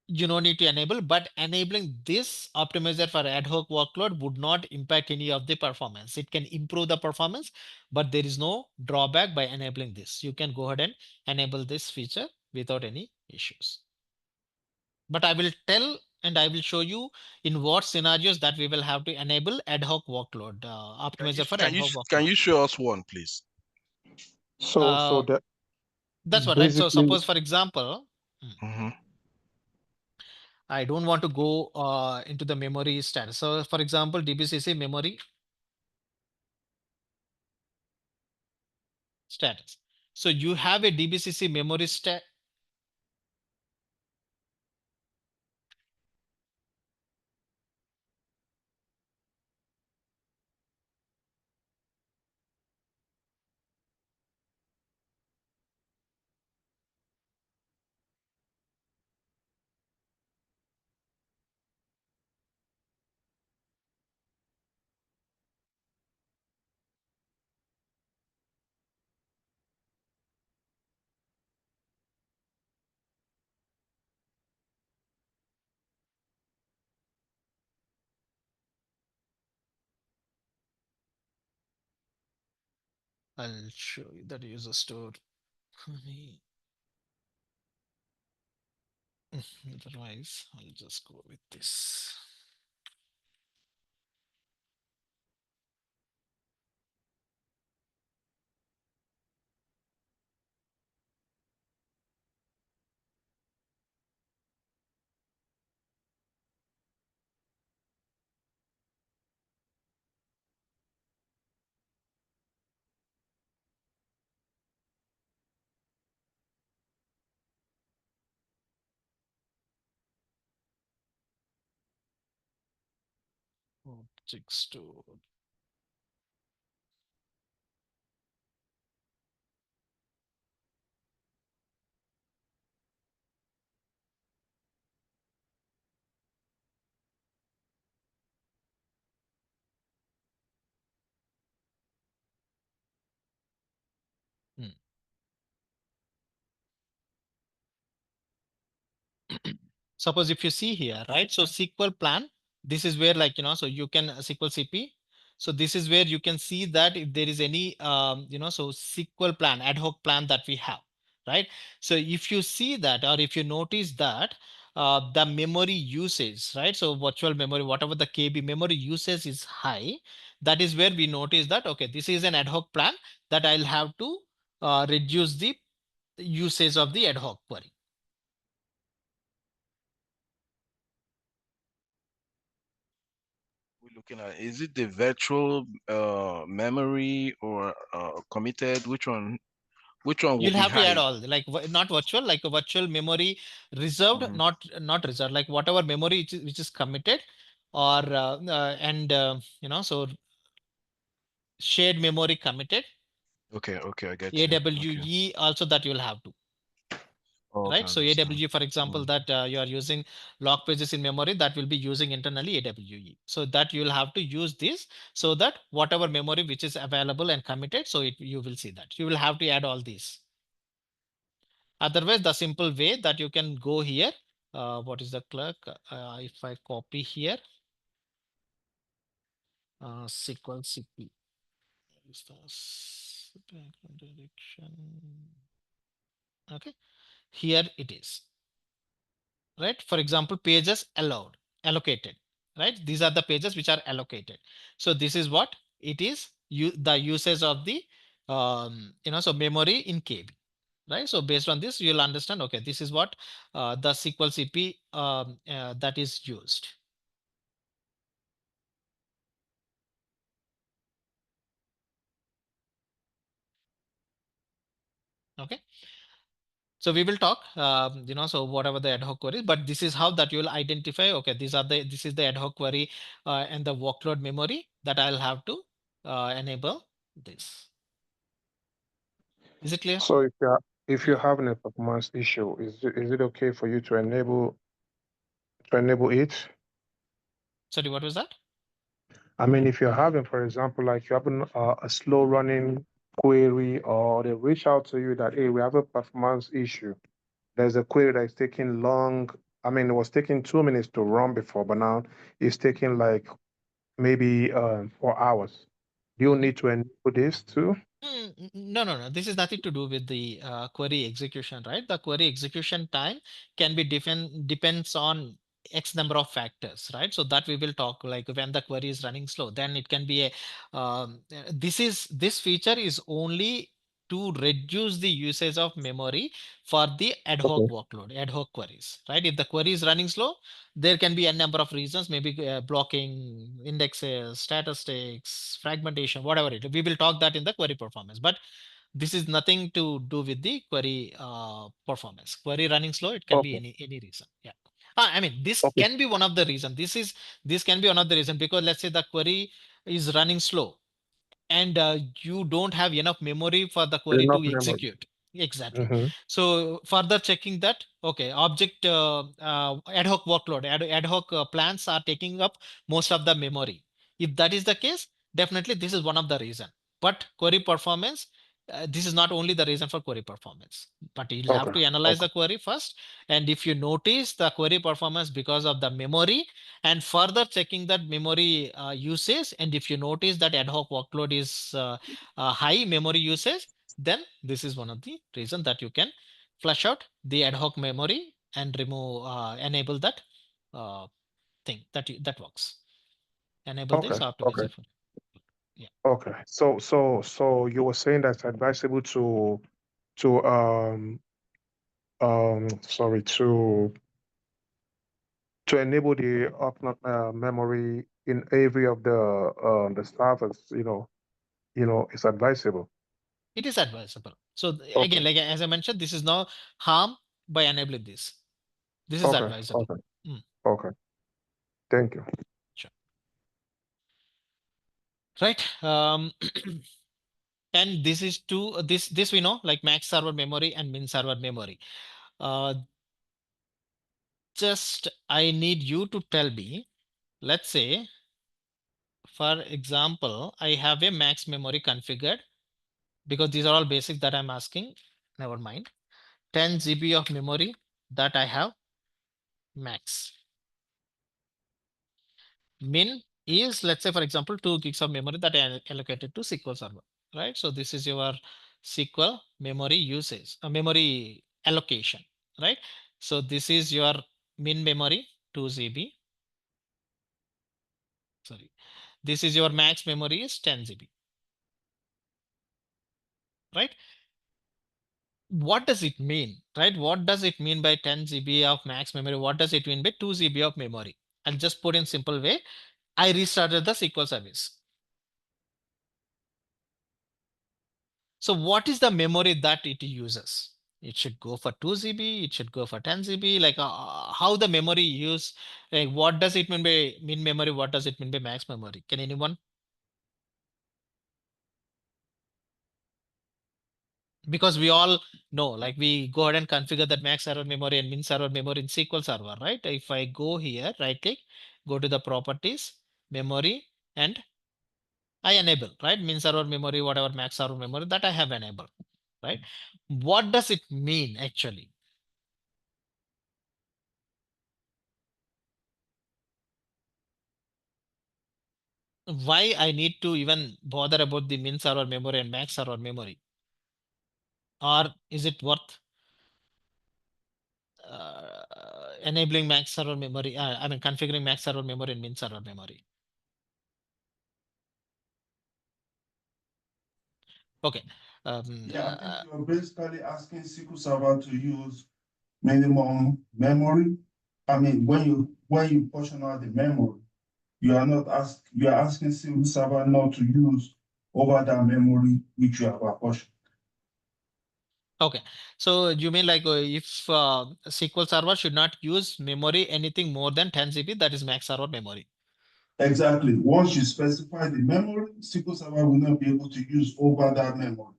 you don't need to enable, but enabling this optimizer for ad hoc workload would not impact any of the performance. It can improve the performance, but there is no drawback by enabling this. You can go ahead and enable this feature without any issues. But I will tell and I will show you in what scenarios that we will have to enable ad hoc workload, optimizer for ad hoc Can workload. you show us one, please? So that That's what, right? So basically, suppose, for example, Mm-hmm. I don't want to go into the memory status. So for example, DBCC memory status. So you have a DBCC memory stat. I'll show you that user store. Otherwise, I'll just go with this. Object store. Hmm. Suppose if you see here, right? So SQL plan, this is where so you can SQL CP. So this is where you can see that if there is any, so SQL plan, ad hoc plan that we have, right? So if you see that, or if you notice that the memory usage, right? So virtual memory, whatever the KB memory usage is high, that is where we notice that, okay, this is an ad hoc plan that I'll have to reduce the usage of the ad hoc query. We're looking at, is it the virtual memory or committed? Which one will You'll be have to add high? all not virtual, like a virtual memory reserved, Mhm. not reserved, like whatever memory which is committed, or and so shared memory committed, Okay, I get you. Okay. AWE also that you'll have to, Okay, I right? So understand. AWE, for example, that you are using log pages in memory, that will be using internally AWE. So that you'll have to use this, so that whatever memory which is available and committed, so you will see that you will have to add all these. Otherwise, the simple way that you can go here, what is the clerk? If I copy here, SQL CP, is the background direction? Okay, here it is, right? For example, pages allowed, allocated, right? These are the pages which are allocated. So this is what it is. The usage of the so memory in KB. Right. So based on this, you'll understand, okay, this is what the SQL CP that is used. Okay. So we will talk, so whatever the ad hoc queries, but this is how that you will identify, okay, this is the ad hoc query and the workload memory that I'll have to enable this. Is it clear? so if you if you're having a performance issue, is it okay for you to enable it? Sorry, what was that? I mean, if you're having, for example, like you're having a slow running query, or they reach out to you that, hey, we have a performance issue. There's a query that is taking long. I mean, it was taking 2 minutes to run before, but now it's taking like maybe 4 hours. Do you need to enable this too? No. This is nothing to do with the query execution, right? The query execution time can be depends on X number of factors, right? So that we will talk, like when the query is running slow, then it can be this feature is only to reduce the usage of memory for the ad hoc Okay. workload, ad hoc queries, right? If the query is running slow, there can be a number of reasons, maybe blocking indexes, statistics, fragmentation, whatever it is. We will talk that in the query performance, but this is nothing to do with the query performance. Query running slow, it can be Okay. any reason. Yeah. I mean, this Okay. can be one of the reason. This can be one of the reason, because let's say the query is running slow and you don't have enough memory for the query Enough to memory. execute. Exactly. Mm-hmm. So further checking that, okay, object ad hoc workload, ad hoc plans are taking up most of the memory. If that is the case, definitely this is one of the reason. But query performance, this is not only the reason for query performance, but you'll have Okay. to analyze Okay. the query first. And if you notice the query performance because of the memory, and further checking that memory usage, and if you notice that ad hoc workload is high memory usage, then this is one of the reason that you can flush out the ad hoc memory and remove enable that thing that works. Enable Okay. this Okay. optimizer for, yeah. Okay. So you were saying that it's advisable to sorry, to enable the memory in every of the servers, it's advisable. It is advisable. So Okay. again, like as I mentioned, this is no harm by enabling this. This is Okay. advisable. Okay. Mm, Okay. Thank you. sure. Right. And this is to this we know, like max server memory and min server memory. Just I need you to tell me, let's say, for example, I have a max memory configured, because these are all basic that I'm asking. Never mind. 10 GB of memory that I have max. Min is, let's say, for example, 2 gigs of memory that I allocated to SQL Server, right? So this is your SQL memory usage, memory allocation, right? So this is your min memory, 2 GB. Sorry. This is your max memory is 10 GB, right? What does it mean, right? What does it mean by 10 GB of max memory? What does it mean by 2 GB of memory? I'll just put in simple way. I restarted the SQL service. So what is the memory that it uses? It should go for 2 GB, it should go for 10 GB, like how the memory use, like what does it mean by min memory? What does it mean by max memory? Can anyone? Because we all know, like we go ahead and configure that max server memory and min server memory in SQL Server, right? If I go here, right click, go to the properties, memory, and I enable, right? Min server memory, whatever max server memory that I have enabled, right? What does it mean actually? Why I need to even bother about the min server memory and max server memory? Or is it worth enabling max server memory? I mean, configuring max server memory and min server memory. Okay. Yeah, I think you're basically asking SQL Server to use minimum memory. I mean, when you portion out the memory, you are asking SQL Server not to use over that memory which you have apportioned. Okay. So you mean like if SQL Server should not use memory anything more than 10 GB, that is max server memory. Exactly. Once you specify the memory, SQL Server will not be able to use over that memory.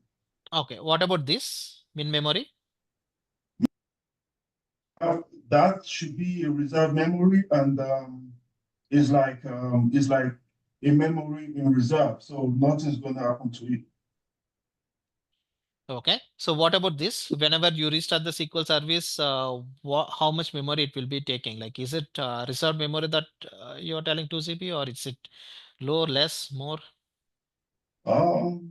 Okay. What about this min memory? That should be a reserved memory, and is like a memory in reserve, so nothing's going to happen to it. Okay. So what about this? Whenever you restart the SQL service, how much memory it will be taking? Like, is it reserved memory that you're telling 2 GB, or is it low, less, more? Well,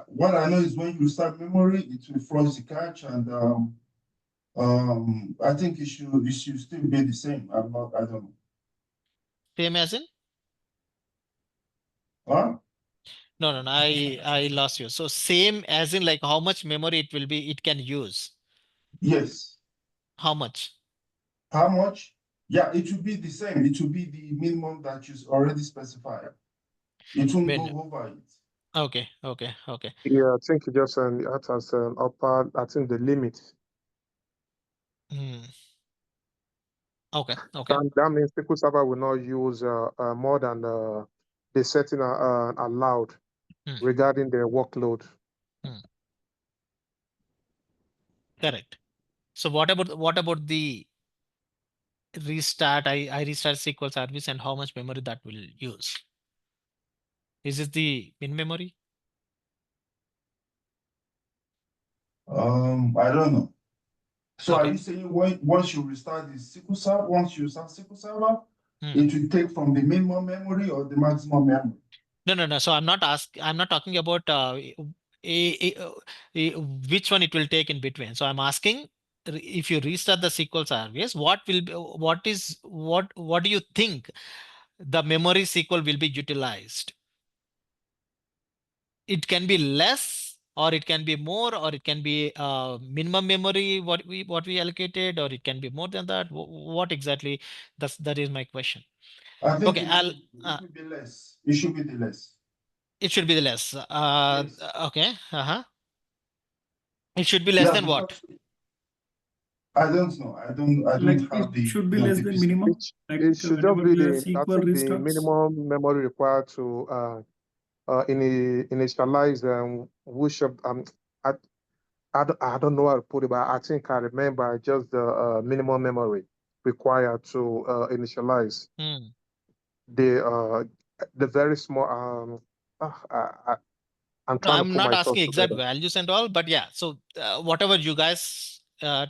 what I know is when you restart memory, it will flush the cache, and I think it should still be the same. I don't know. Same as in? Huh? No, I lost you. So same as in, like, how much memory it can use? Yes. How much? How much? Yeah, it should be the same. It should be the minimum that you already specified. It won't When go over it. okay. Yeah, I think you just that as an upper, I think the limit. Hmm. Okay. That means SQL Server will not use more than the setting allowed Hmm. regarding the workload. Hmm. Correct. So what about the restart? I restart SQL service, and how much memory that will use? Is it the min memory? I don't know. So are Okay. you saying once you restart the SQL Server, once you start SQL Server, Hmm. it will take from the minimum memory or the maximum memory? No. So I'm not talking about which one it will take in between. So I'm asking, if you restart the SQL service, what do you think the memory SQL will be utilized? It can be less, or it can be more, or it can be minimum memory what we allocated, or it can be more than that. What exactly? That is my question. I think Okay, it will be less. It should be the less. it should be the less. Yes. Okay. It should be less Yeah, than what? because I don't know. I Like don't have it the should be less the than business. minimum. Like It should just whenever be the I SQL think the restarts. minimum memory required to initialize which I, I don't know how to put it, but I think I remember just the minimum memory required to initialize Hmm. the very small I'm No, trying to I'm put not my thoughts asking exact together. values and all, but yeah. So whatever you guys uh,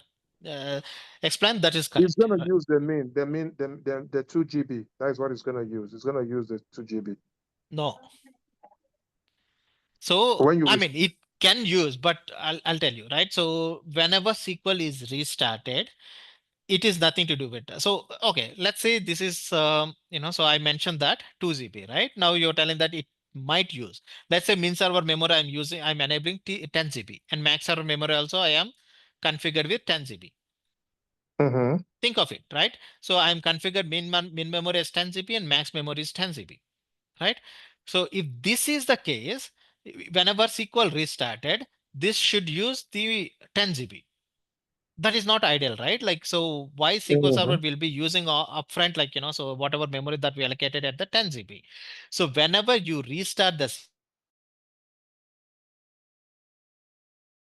explain, that is It's correct. gonna use the 2 GB. That is what it's gonna use. It's gonna use the 2 GB. No. So When you I mean, it can use, but I'll tell you, right? So whenever SQL is restarted, it is nothing to do with. So okay, let's say this is so I mentioned that 2 GB, right? Now you're telling that it might use. Let's say min server memory I'm enabling 10 GB, and max server memory also I am configured with 10 GB. Mhm. Think of it, right? So I'm configured min memory as 10 GB, and max memory is 10 GB, right? So if this is the case, whenever SQL restarted, this should use the 10 GB. That is not ideal, right? Like, so why SQL Server Mhm. will be using upfront, like, so whatever memory that we allocated at the 10 GB. So whenever you restart the SQL service, this should use the minimum memory that we allocated at the 10 GB.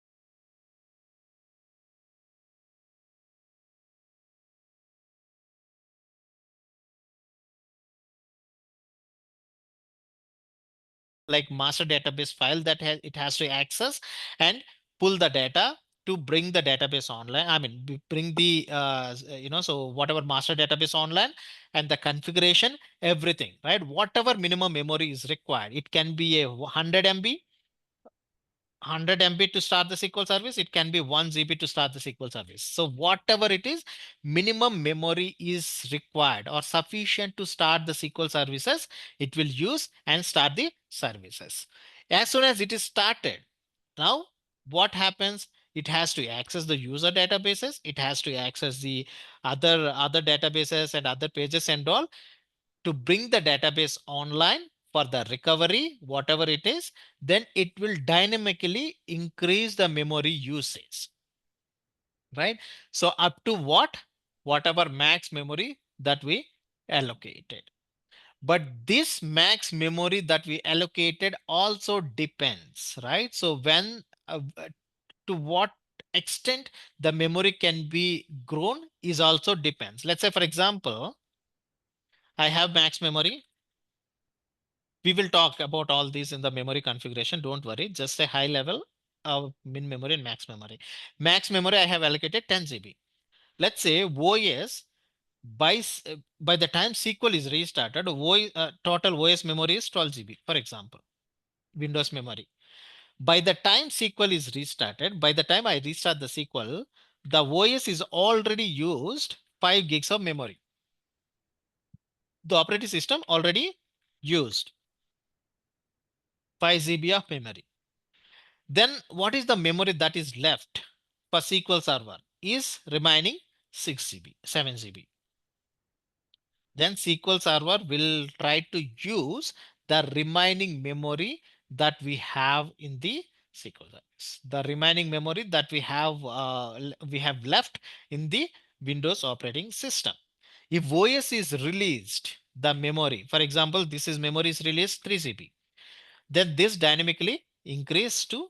Right? So up to what? Whatever like master database file that it has to access and pull the data to bring the database online. I mean, bring the so whatever master database online, and the configuration, everything, right? Whatever minimum memory is required, it can be a 100 MB to start the SQL service. It can be 1 GB to start the SQL service. So whatever it is, minimum memory is required or sufficient to start the SQL services. It will use and start the services. As soon as it is started, now what happens? It has to access the user databases. It has to access the other databases and other pages and all, to bring the database online for the recovery, whatever it is. Then it will dynamically increase the memory usage, right? So up to what? Whatever max memory that we allocated. But this max memory that we allocated also depends, right? So when to what extent the memory can be grown is also depends. Let's say, for example, I have max memory. We will talk about all these in the memory configuration. Don't worry. Just a high level of min memory and max memory. Max memory, I have allocated 10 GB. Let's say OS by the time SQL is restarted, total OS memory is 12 GB, for example, Windows memory. By the time SQL is restarted, by the time I restart the SQL, the OS is already used 5 gigs of memory. The operating system already used 5 GB of memory. Then what is the memory that is left for SQL Server? Is remaining 6 GB, 7 GB. Then SQL Server will try to use the remaining memory that we have in the SQL service. The remaining memory that we have left in the Windows operating system. If OS is released, the memory, for example, this is memory is released 3 GB, then this dynamically increase to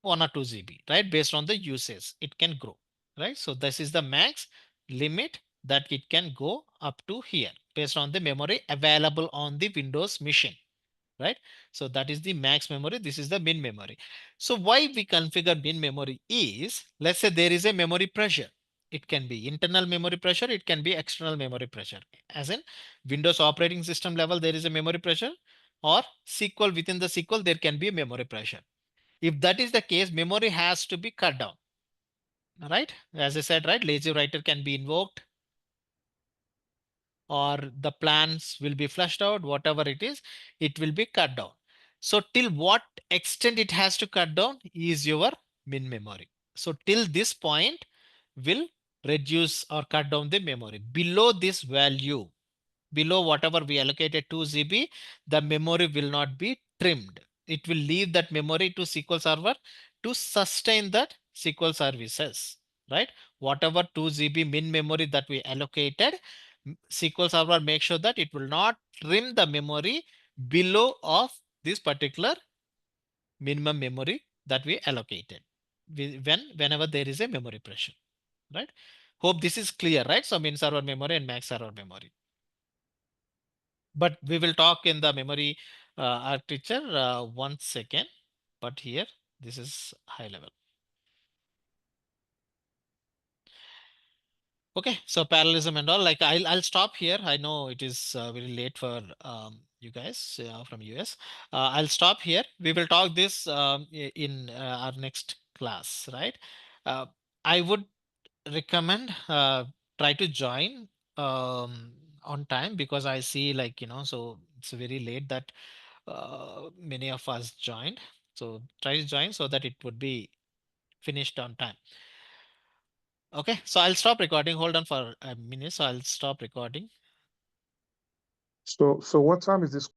1 or 2 GB, right? Based on the usage, it can grow, right? So this is the max limit that it can go up to here based on the memory available on the Windows machine, right? So that is the max memory. This is the min memory. So why we configure min memory is, let's say there is a memory pressure. It can be internal memory pressure. It can be external memory pressure. As in Windows operating system level, there is a memory pressure, or SQL within the SQL, there can be a memory pressure. If that is the case, memory has to be cut down, right? As I said, right, lazy writer can be invoked, or the plans will be flushed out, whatever it will be cut down. So till what extent it has to cut down is your min memory. So till this point will reduce or cut down the memory. Below this value, below whatever we allocated 2 GB, the memory will not be trimmed. It will leave that memory to SQL Server to sustain that SQL services, right? Whatever 2 GB min memory that we allocated, SQL Server make sure that it will not trim the memory below of this particular minimum memory that we allocated whenever there is a memory pressure, right? Hope this is clear, right? So min server memory and max server memory. But we will talk in the memory architecture once again. But here, this is high level. Okay, so parallelism and all, like I'll stop here. I know it is very late for you guys from US. I'll stop here. We will talk this in our next class, right? I would recommend try to join on time, because I see, like, so it's very late that many of us joined. So try to join so that it would be finished on time. Okay, so I'll stop recording. Hold on for a minute. So I'll stop recording. So what time is this